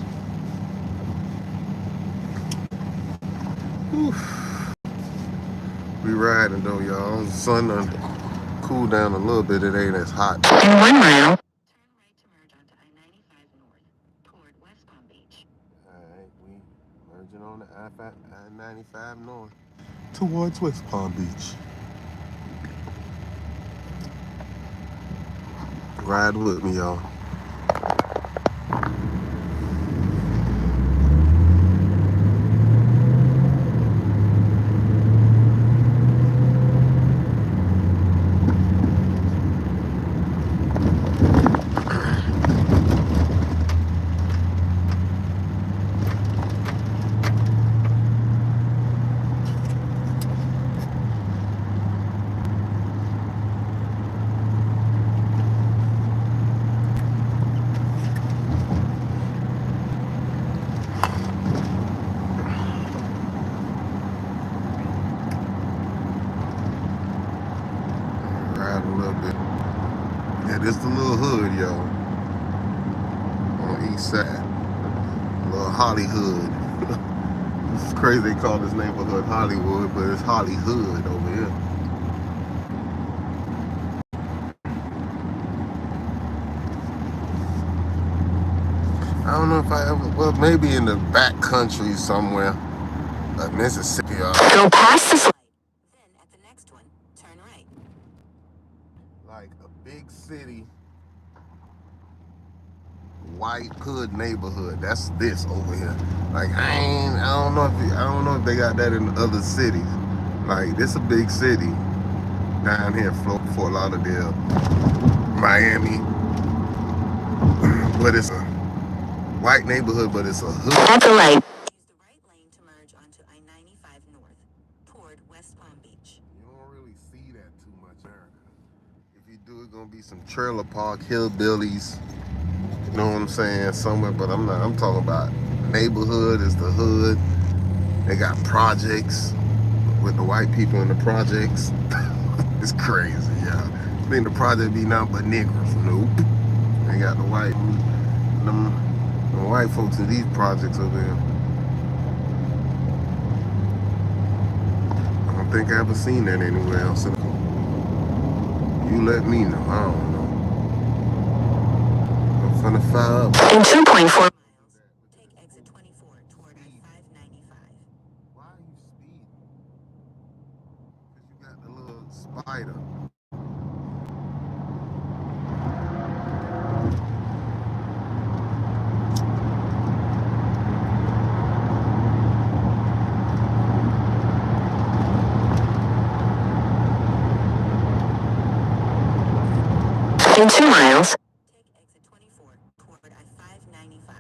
Speaker 1: We riding though, y'all. The sun done cool down a little bit. It ain't as hot.
Speaker 2: In 1 mile, turn right to merge onto I-95 North toward West Palm Beach.
Speaker 1: Alright, we merging on the I-95 North towards West Palm Beach. Ride with me, y'all. Ride a little bit. Yeah, this the little hood, y'all. On the east side. Little Hollywood. This is crazy they call this neighborhood Hollywood, but it's Hollywood over here. I don't know if I ever, well, maybe in the back country somewhere. Mississippi.
Speaker 2: Go past this light. Then at the next one, turn right.
Speaker 1: Like a big city, white hood neighborhood. That's this over here. Like I don't know if they got that in other cities. Like this a big city down here, Fort Lauderdale, Miami, but it's a white neighborhood, but it's a hood.
Speaker 2: At the light, use the right lane to merge onto I-95 North toward West Palm Beach.
Speaker 1: You don't really see that too much, Erica. If you do, it's gonna be some trailer park hillbillies. You know what I'm saying? Somewhere, but I'm talking about neighborhood is the hood. They got projects with the white people in the projects. It's crazy, yeah. I think the project be nothing but niggers. Nope. They got the white folks in these projects over there. I don't think I ever seen that anywhere else. You let me know. I don't know. I'm finna fire up.
Speaker 2: In 2.4 miles, take exit 24 toward I-595.
Speaker 1: Why are you speeding? Because you got the little spider.
Speaker 2: In 2 miles, take exit 24 toward I-595.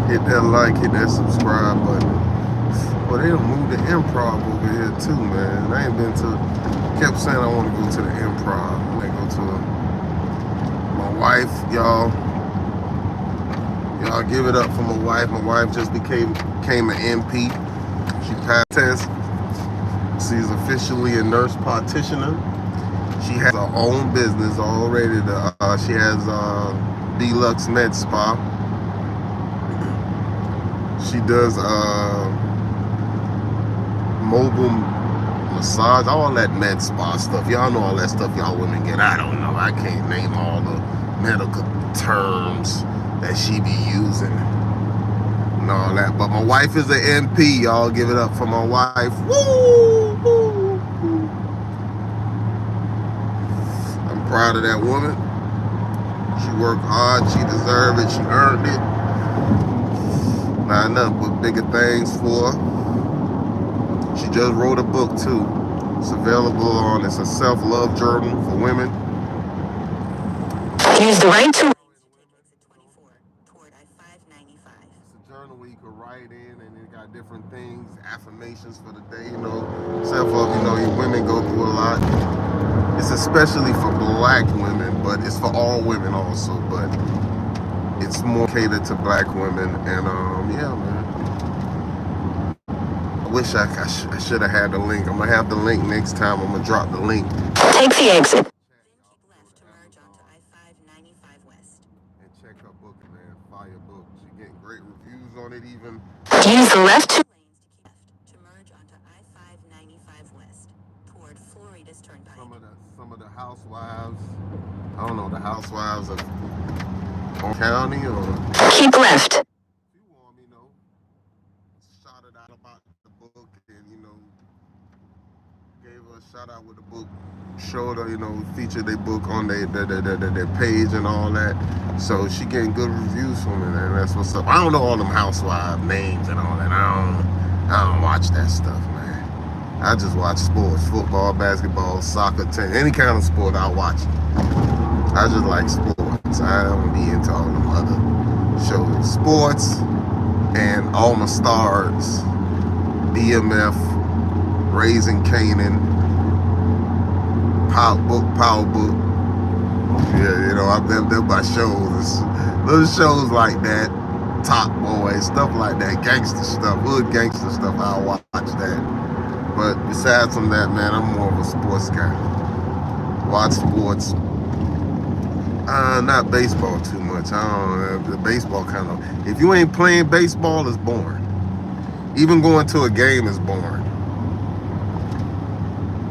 Speaker 1: Hit that like, hit that subscribe button. Well, they done moved the improv over here too, man. I ain't been to, kept saying I want to go to the improv. I go to wife, y'all give it up for my wife. My wife just became an MP. She passed test. She's officially a nurse practitioner. She has her own business already. She has Deluxe Med Spa. She does mobile massage, all that med spa stuff. Y'all know all that stuff y'all women get. I don't know. I can't name all the medical terms that she be using and all that. But my wife is an MP. Y'all give it up for my wife. Woo! Woo! I'm proud of that woman. She worked hard. She deserved it. She earned it. Not nothing but bigger things for her. She just wrote a book too. It's available on, it's a self-love journal for women.
Speaker 2: Use the right to exit 24 toward I-595.
Speaker 1: It's a journal where you can write in and it got different things, affirmations for the day, self-love, you women go through a lot. It's especially for black women, but it's for all women also, but it's more catered to black women. And yeah, man. I wish I should have had the link. I'm gonna have the link next time. I'm gonna drop the link.
Speaker 2: Take the exit. Then keep left to merge onto I-595 West.
Speaker 1: And check her book, man. Fire book. She getting great reviews on it even.
Speaker 2: Use the left lanes to keep left to merge onto I-595 West toward Florida's Turnpike.
Speaker 1: Some of the housewives, I don't know, the housewives of county or
Speaker 2: keep left.
Speaker 1: She want me, shouted out about the book and gave her a shout out with the book, showed her, featured their book on their page and all that. So she getting good reviews from it, and that's what's up. I don't know all them housewife names and all that. I don't watch that stuff, man. I just watch sports, football, basketball, soccer, tennis, any kind of sport I watch. I just like sports. I don't be into all them other shows. Sports and All My Stars, BMF, Raising Canaan, Power Book. Yeah, they're my shows. Little shows like that, Top Boy, stuff like that, gangster stuff, hood gangster stuff. I'll watch that. But besides from that, man, I'm more of a sports guy. Watch sports. Not baseball too much. I don't know. The baseball kind of. If you ain't playing baseball, it's boring. Even going to a game is boring.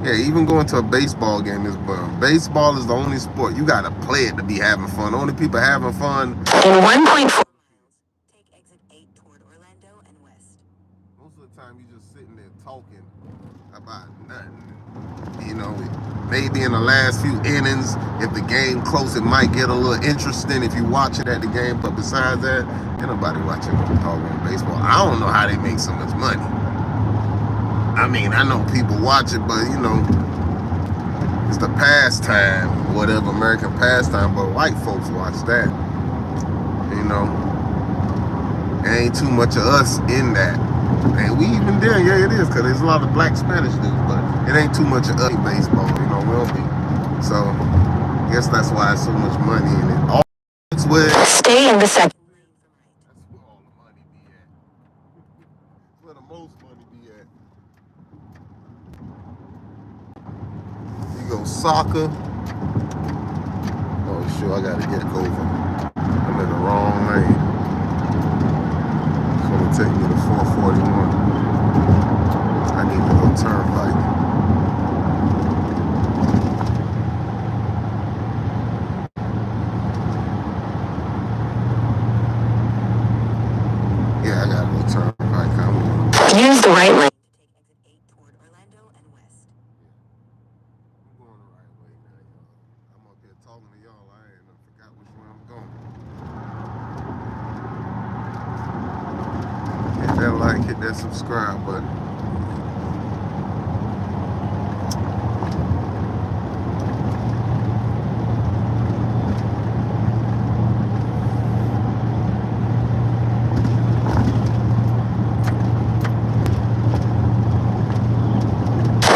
Speaker 1: Yeah, even going to a baseball game is boring. Baseball is the only sport you gotta play it to be having fun. The only people having fun.
Speaker 2: In 1.4 miles, take exit 8 toward Orlando and west.
Speaker 1: Most of the time, you just sitting there talking about nothing. Maybe in the last few innings, if the game close, it might get a little interesting if you watch it at the game. But besides that, ain't nobody watching doggone baseball. I don't know how they make so much money. I mean, I know people watch it, but it's the pastime, whatever, American pastime. But white folks watch that. There ain't too much of us in that. And we even there, yeah, it is, because there's a lot of black Spanish dudes, but it ain't too much of us in baseball, we don't be. So, I guess that's why there's so much money in it. All it's where.
Speaker 2: Stay in the second lane for right.
Speaker 1: That's where all the money be at. That's where the most money be at. You go soccer. Oh, sure, I gotta get over. I'm in the wrong lane. It's gonna take me to 441. I need to go turnpike. Yeah, I gotta go turnpike.
Speaker 2: Use the right lane to take exit 8 toward Orlando and west.
Speaker 1: I'm going the right way now, y'all. I'm up here talking to y'all. I forgot which way I'm going. Hit that like, hit that subscribe button.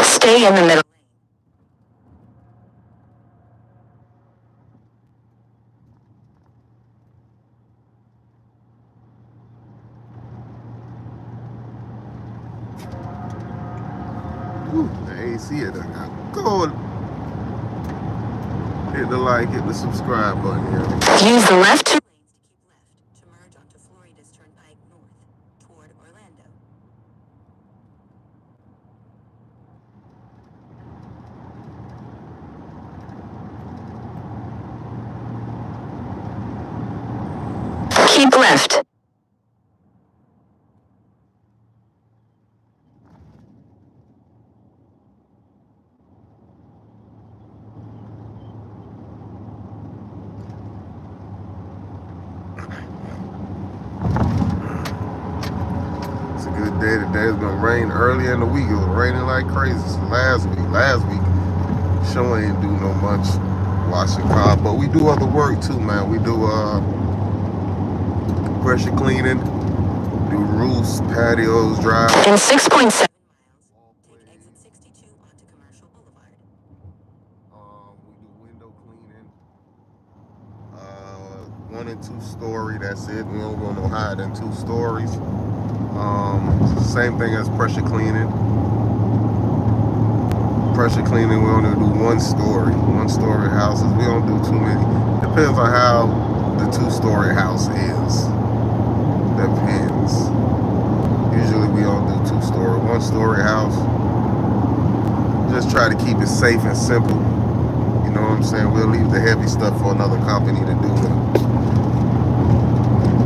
Speaker 2: Stay in the middle.
Speaker 1: Whew, the AC it done got cold. Hit the like, hit the subscribe button here.
Speaker 2: Use the left 2 lanes to keep left to merge onto Florida's Turnpike North toward Orlando. Keep left.
Speaker 1: It's a good day today. It's gonna rain early in the week. It was raining like crazy. So last week, sure ain't do no much washing car, but we do other work too, man. We do pressure cleaning, do roofs, patios, drive.
Speaker 2: In 6.7 miles, take exit 62 onto Commercial Boulevard.
Speaker 1: We do window cleaning. 1 and 2 story. That's it. We don't go no higher than 2 stories. Same thing as pressure cleaning. Pressure cleaning, we only do 1 story. 1 story houses. We don't do too many. Depends on how the 2-story house is. Depends. Usually we don't do 2-story. 1-story house. Just try to keep it safe and simple. You know what I'm saying? We'll leave the heavy stuff for another company to do it.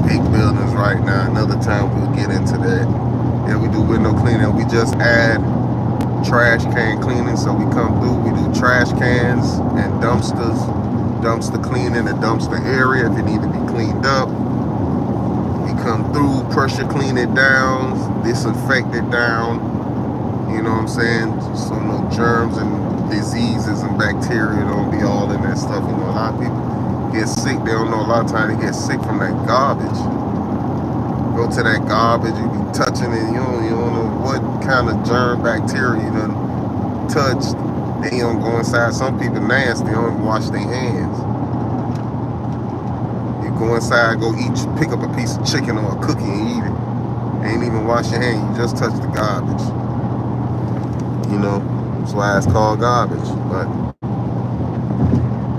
Speaker 1: Big buildings right now. Another time we'll get into that. Yeah, we do window cleaning. We just add trash can cleaning. So we come through, we do trash cans and dumpsters. Dumpster cleaning, the dumpster area if it need to be cleaned up. We come through, pressure clean it down, disinfect it down. You know what I'm saying? So no germs and diseases and bacteria don't be all in that stuff. You know, a lot of people get sick. They don't know a lot of times they get sick from that garbage. Go to that garbage, you be touching it. You don't know what kind of germ, bacteria you done touched. Then you don't go inside. Some people nasty, they don't even wash their hands. You go inside, go eat, pick up a piece of chicken or a cookie and eat it. Ain't even wash your hand. You just touch the garbage. You know, that's why it's called garbage. But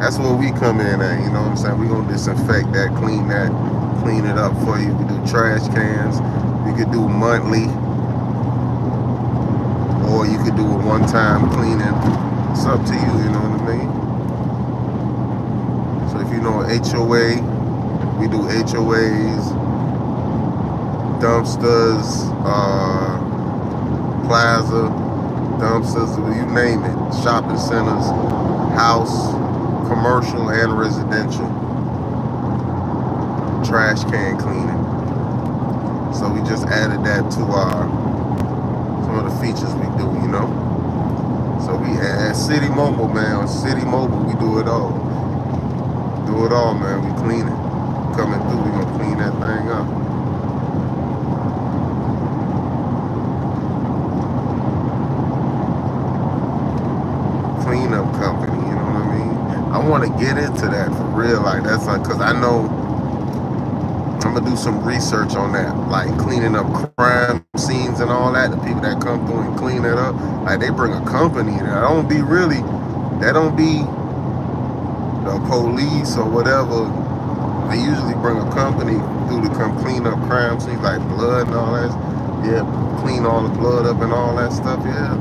Speaker 1: that's where we come in at. You know what I'm saying? We gonna disinfect that, clean it up for you. We do trash cans. We could do monthly, or you could do a one-time cleaning. It's up to you. You know what I mean? So if you know HOA, we do HOAs, dumpsters, plaza, dumpsters, you name it, shopping centers, house, commercial and residential, trash can cleaning. So we just added that to some of the features we do, you know. So we add City Mobile, man. City Mobile, we do it all. Do it all, man. We clean it. Coming through, we gonna clean that thing up. Cleanup company, you know what I mean? I want to get into that for real, like that's like, cause I know I'm gonna do some research on that, like cleaning up crime scenes and all that. The people that come through and clean it up, like they bring a company. That don't be the police or whatever. They usually bring a company through to come clean up crime scenes, like blood and all that. Yeah, clean all the blood up and all that stuff. Yeah.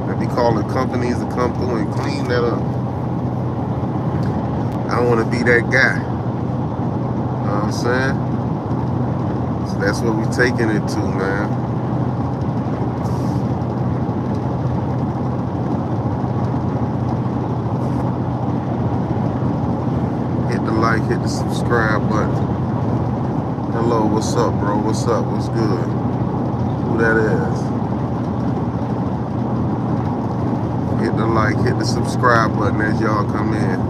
Speaker 1: They be calling companies to come through and clean that up. I don't want to be that guy. You know what I'm saying? So that's what we taking it to, man. Hit the like, hit the subscribe button. Hello, what's up, bro? What's up? What's good? Who that is? Hit the like, hit the subscribe button as y'all come in.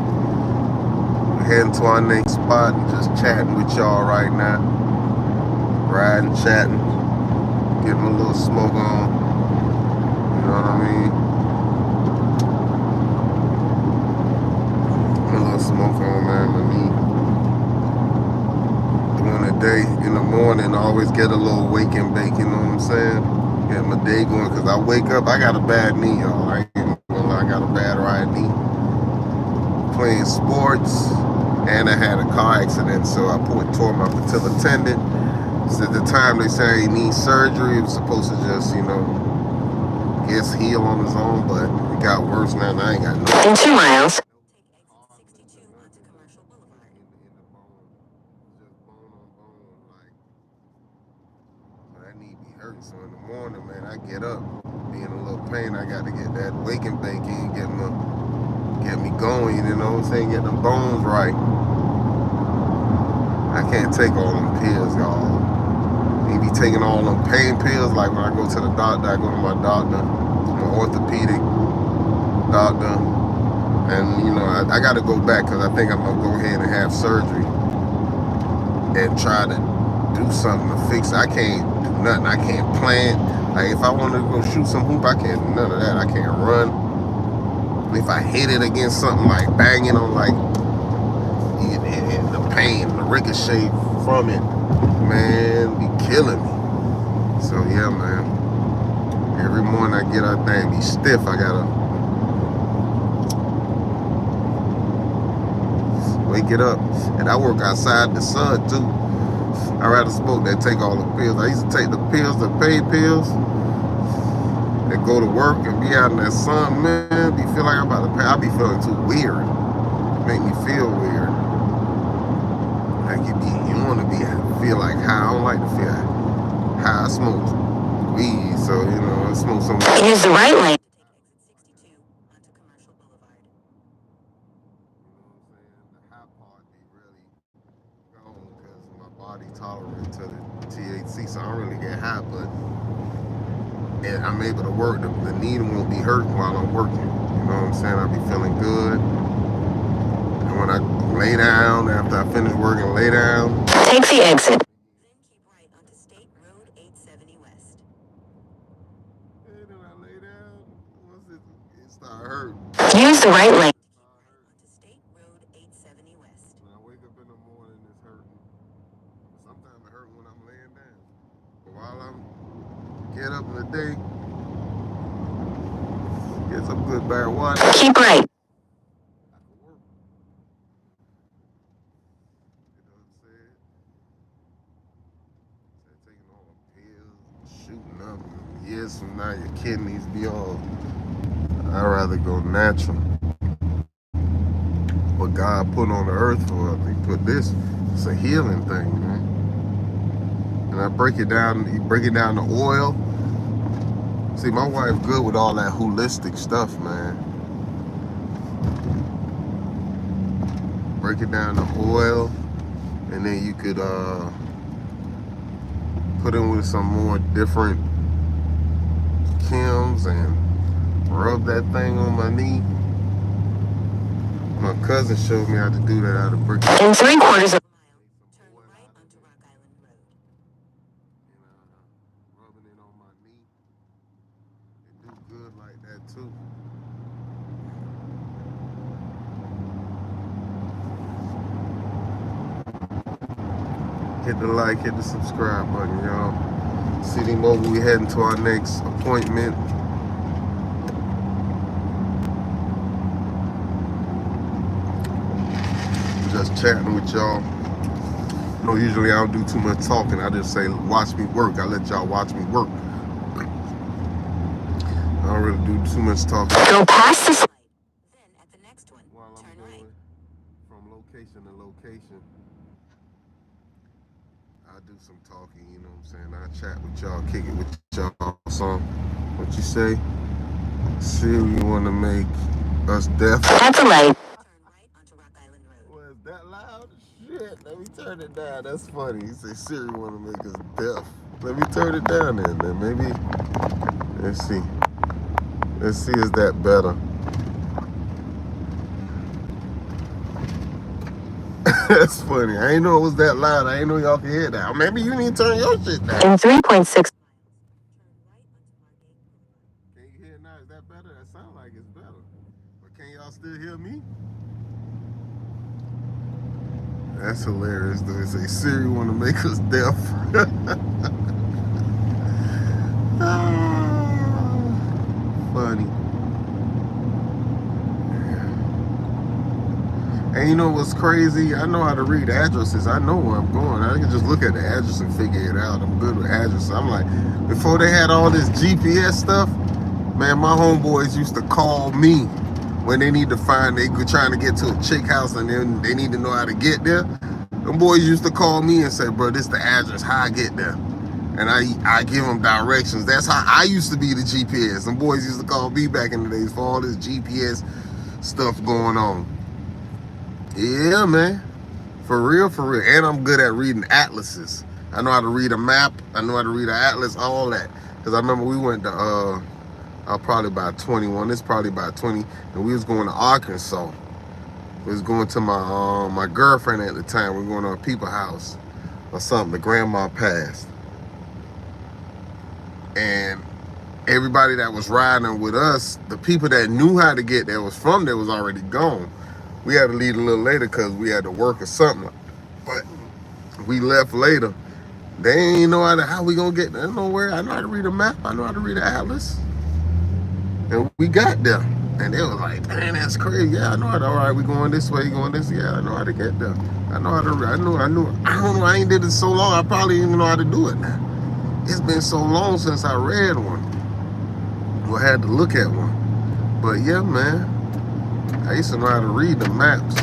Speaker 1: We're heading to our next spot and just chatting with y'all right now. Riding, chatting, getting a little smoke on. You know what I mean? A little smoke on, man, with me. During the day, in the morning, I always get a little wake and bake, you know what I'm saying? Get my day going, because I wake up, I got a bad knee, y'all. I ain't gonna lie, I got a bad right knee. Playing sports, and I had a car accident, so I tore my patella tendon. So at the time they say he needs surgery. It was supposed to just, guess heal on his own, but it got worse now, and I ain't got no.
Speaker 2: In 2 miles. Take exit 62 onto Commercial Boulevard.
Speaker 1: In the bone, just bone on bone, like, that knee be hurting. So in the morning, man, I get up, be in a little pain. I got to get that wake and bake in, get me going, you know what I'm saying? Get them bones right. I can't take all them pills, y'all. You be taking all them pain pills, like when I go to the doctor, I go to my doctor, my orthopedic doctor, and I got to go back because I think I'm gonna go ahead and have surgery and try to do something to fix it. I can't do nothing. I can't plant. Like if I want to go shoot some hoop, I can't do none of that. I can't run. If I hit it against something, like banging on, like the pain, the ricochet from it, man, be killing me. So yeah, man. Every morning I get out there and be stiff. I gotta wake it up. And I work outside the sun too. I rather smoke than take all the pills. I used to take the pills, the pain pills, and go to work and be out in that sun, man. Be feel like I'm about to pay. I be feeling too weird. Make me feel weird. Like you want to feel like high. I don't like to feel high. I smoke weed, so I smoke some.
Speaker 2: Use the right lane. Take exit 62 onto Commercial Boulevard.
Speaker 1: You know what I'm saying? The high part be really gone because my body tolerant to the THC, so I don't really get high, but I'm able to work. The needle won't be hurting while I'm working. You know what I'm saying? I'll be feeling good. And when I lay down, after I finish working, lay down.
Speaker 2: Take the exit. Then keep right onto State Road 870 West.
Speaker 1: And then I lay down. Once it start hurting.
Speaker 2: Use the right lane. Keep right onto State Road 870 West.
Speaker 1: When I wake up in the morning, it's hurting. Sometimes it hurts when I'm laying down. But while I'm get up in the day, get some good bad water.
Speaker 2: Keep right.
Speaker 1: I can work. You know what I'm saying? Taking all the pills, shooting up. Years from now, your kidneys be all. I'd rather go natural. What God put on the earth for us, He put this. It's a healing thing, man. And I break it down. You break it down to oil. See, my wife good with all that holistic stuff, man. Break it down to oil, and then you could put in with some more different chems and rub that thing on my knee. My cousin showed me how to do that out of brick.
Speaker 2: In 3/4 of a mile, turn right onto Rock Island Road.
Speaker 1: Rubbing it on my knee. It do good like that too. Hit the like, hit the subscribe button, y'all. City Mobile, we heading to our next appointment. Just chatting with y'all. Usually I don't do too much talking. I just say, watch me work. I let y'all watch me work. I don't really do too much talking.
Speaker 2: Go past this light. Then at the next one,
Speaker 1: While
Speaker 2: turn
Speaker 1: I'm
Speaker 2: right.
Speaker 1: going from location to location, I do some talking, you know what I'm saying? I chat with y'all, kick it with y'all. So, what you say? Siri, you want to make us deaf?
Speaker 2: At the light. Turn right onto Rock Island Road.
Speaker 1: Well, is that loud? Shit, let me turn it down. That's funny. You say Siri want to make us deaf. Let me turn it down then maybe. Let's see. Let's see, is that better? That's funny. I ain't know it was that loud. I ain't know y'all could hear that. Maybe you need to turn your shit down.
Speaker 2: In 3.6.
Speaker 1: Can you hear it now? Is that better? That sounds like it's better. But can y'all still hear me? That's hilarious, though. They say Siri want to make us deaf. funny. And you know what's crazy? I know how to read addresses. I know where I'm going. I can just look at the address and figure it out. I'm good with addresses. I'm like, before they had all this GPS stuff, man, my homeboys used to call me when they need to find, they were trying to get to a chick house and then they need to know how to get there. Them boys used to call me and say, bro, this the address, how I get there. And I give them directions. That's how I used to be the GPS. Them boys used to call me back in the days for all this GPS stuff going on. Yeah, man. For real, for real. And I'm good at reading atlases. I know how to read a map. I know how to read an atlas, all that. Because I remember we went to, I was probably about 21. It's probably about 20. And we was going to Arkansas. We was going to my girlfriend at the time. We were going to a people house or something. The grandma passed. And everybody that was riding with us, the people that knew how to get there was from there was already gone. We had to leave a little later because we had to work or something. But we left later. They ain't know how we gonna get there. Nowhere. I know how to read a map. I know how to read an atlas. And we got there. And they was like, man, that's crazy. Yeah, I know how to, all right, we going this way, going this. Yeah, I know how to get there. I know how to, I don't know, I ain't did it so long. I probably even know how to do it now. It's been so long since I read one. Well, I had to look at one. But yeah, man, I used to know how to read the maps.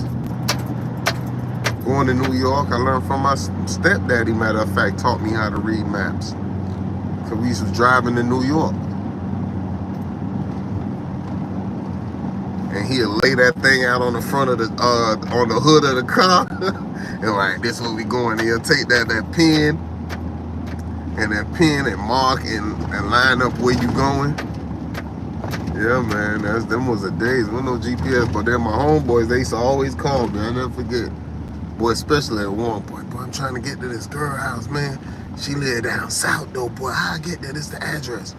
Speaker 1: Going to New York, I learned from my stepdaddy, matter of fact, taught me how to read maps. Because we used to driving to New York. And he'll lay that thing out on the front of the, on the hood of the car. And like, this where we going. And he'll take that pen and mark and line up where you going. Yeah, man, them was the days. There was no GPS, but then my homeboys, they used to always call me. I never forget. Boy, especially at one point. Boy, I'm trying to get to this girl house, man. She live down south, though. Boy, how I get there? This the address.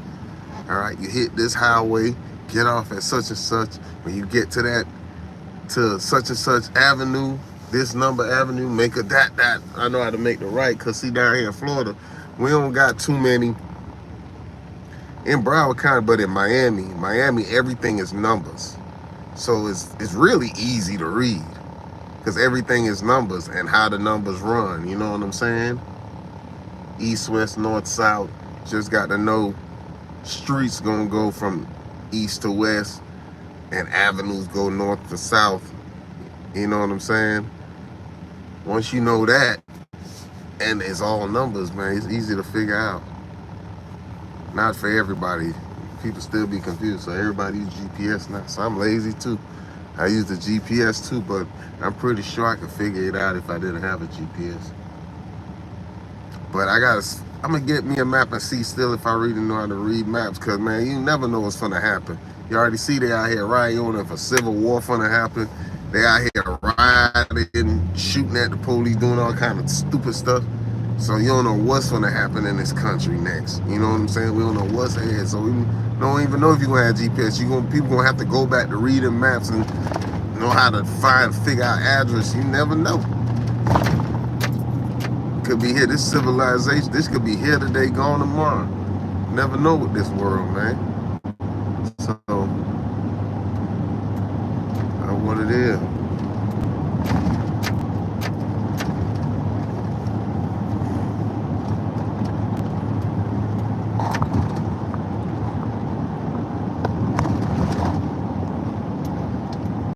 Speaker 1: All right, you hit this highway, get off at such and such. When you get to such and such avenue, this number avenue, make a that. I know how to make the right, because see, down here in Florida, we don't got too many. In Broward County, but in Miami, everything is numbers. So it's really easy to read because everything is numbers and how the numbers run. You know what I'm saying? East, west, north, south. Just got to know streets gonna go from east to west and avenues go north to south. You know what I'm saying? Once you know that, and it's all numbers, man, it's easy to figure out. Not for everybody. People still be confused. So everybody use GPS now. So I'm lazy too. I use the GPS too, but I'm pretty sure I could figure it out if I didn't have a GPS. But I'm gonna get me a map and see still if I really know how to read maps, cause man, you never know what's gonna happen. You already see they out here rioting. If a civil war gonna happen, they out here rioting, shooting at the police, doing all kind of stupid stuff. So you don't know what's gonna happen in this country next. You know what I'm saying? We don't know what's ahead. So we don't even know if you're gonna have GPS. People gonna have to go back to reading maps and know how to figure out address. You never know. Could be here. This civilization, this could be here today, gone tomorrow. Never know with this world, man.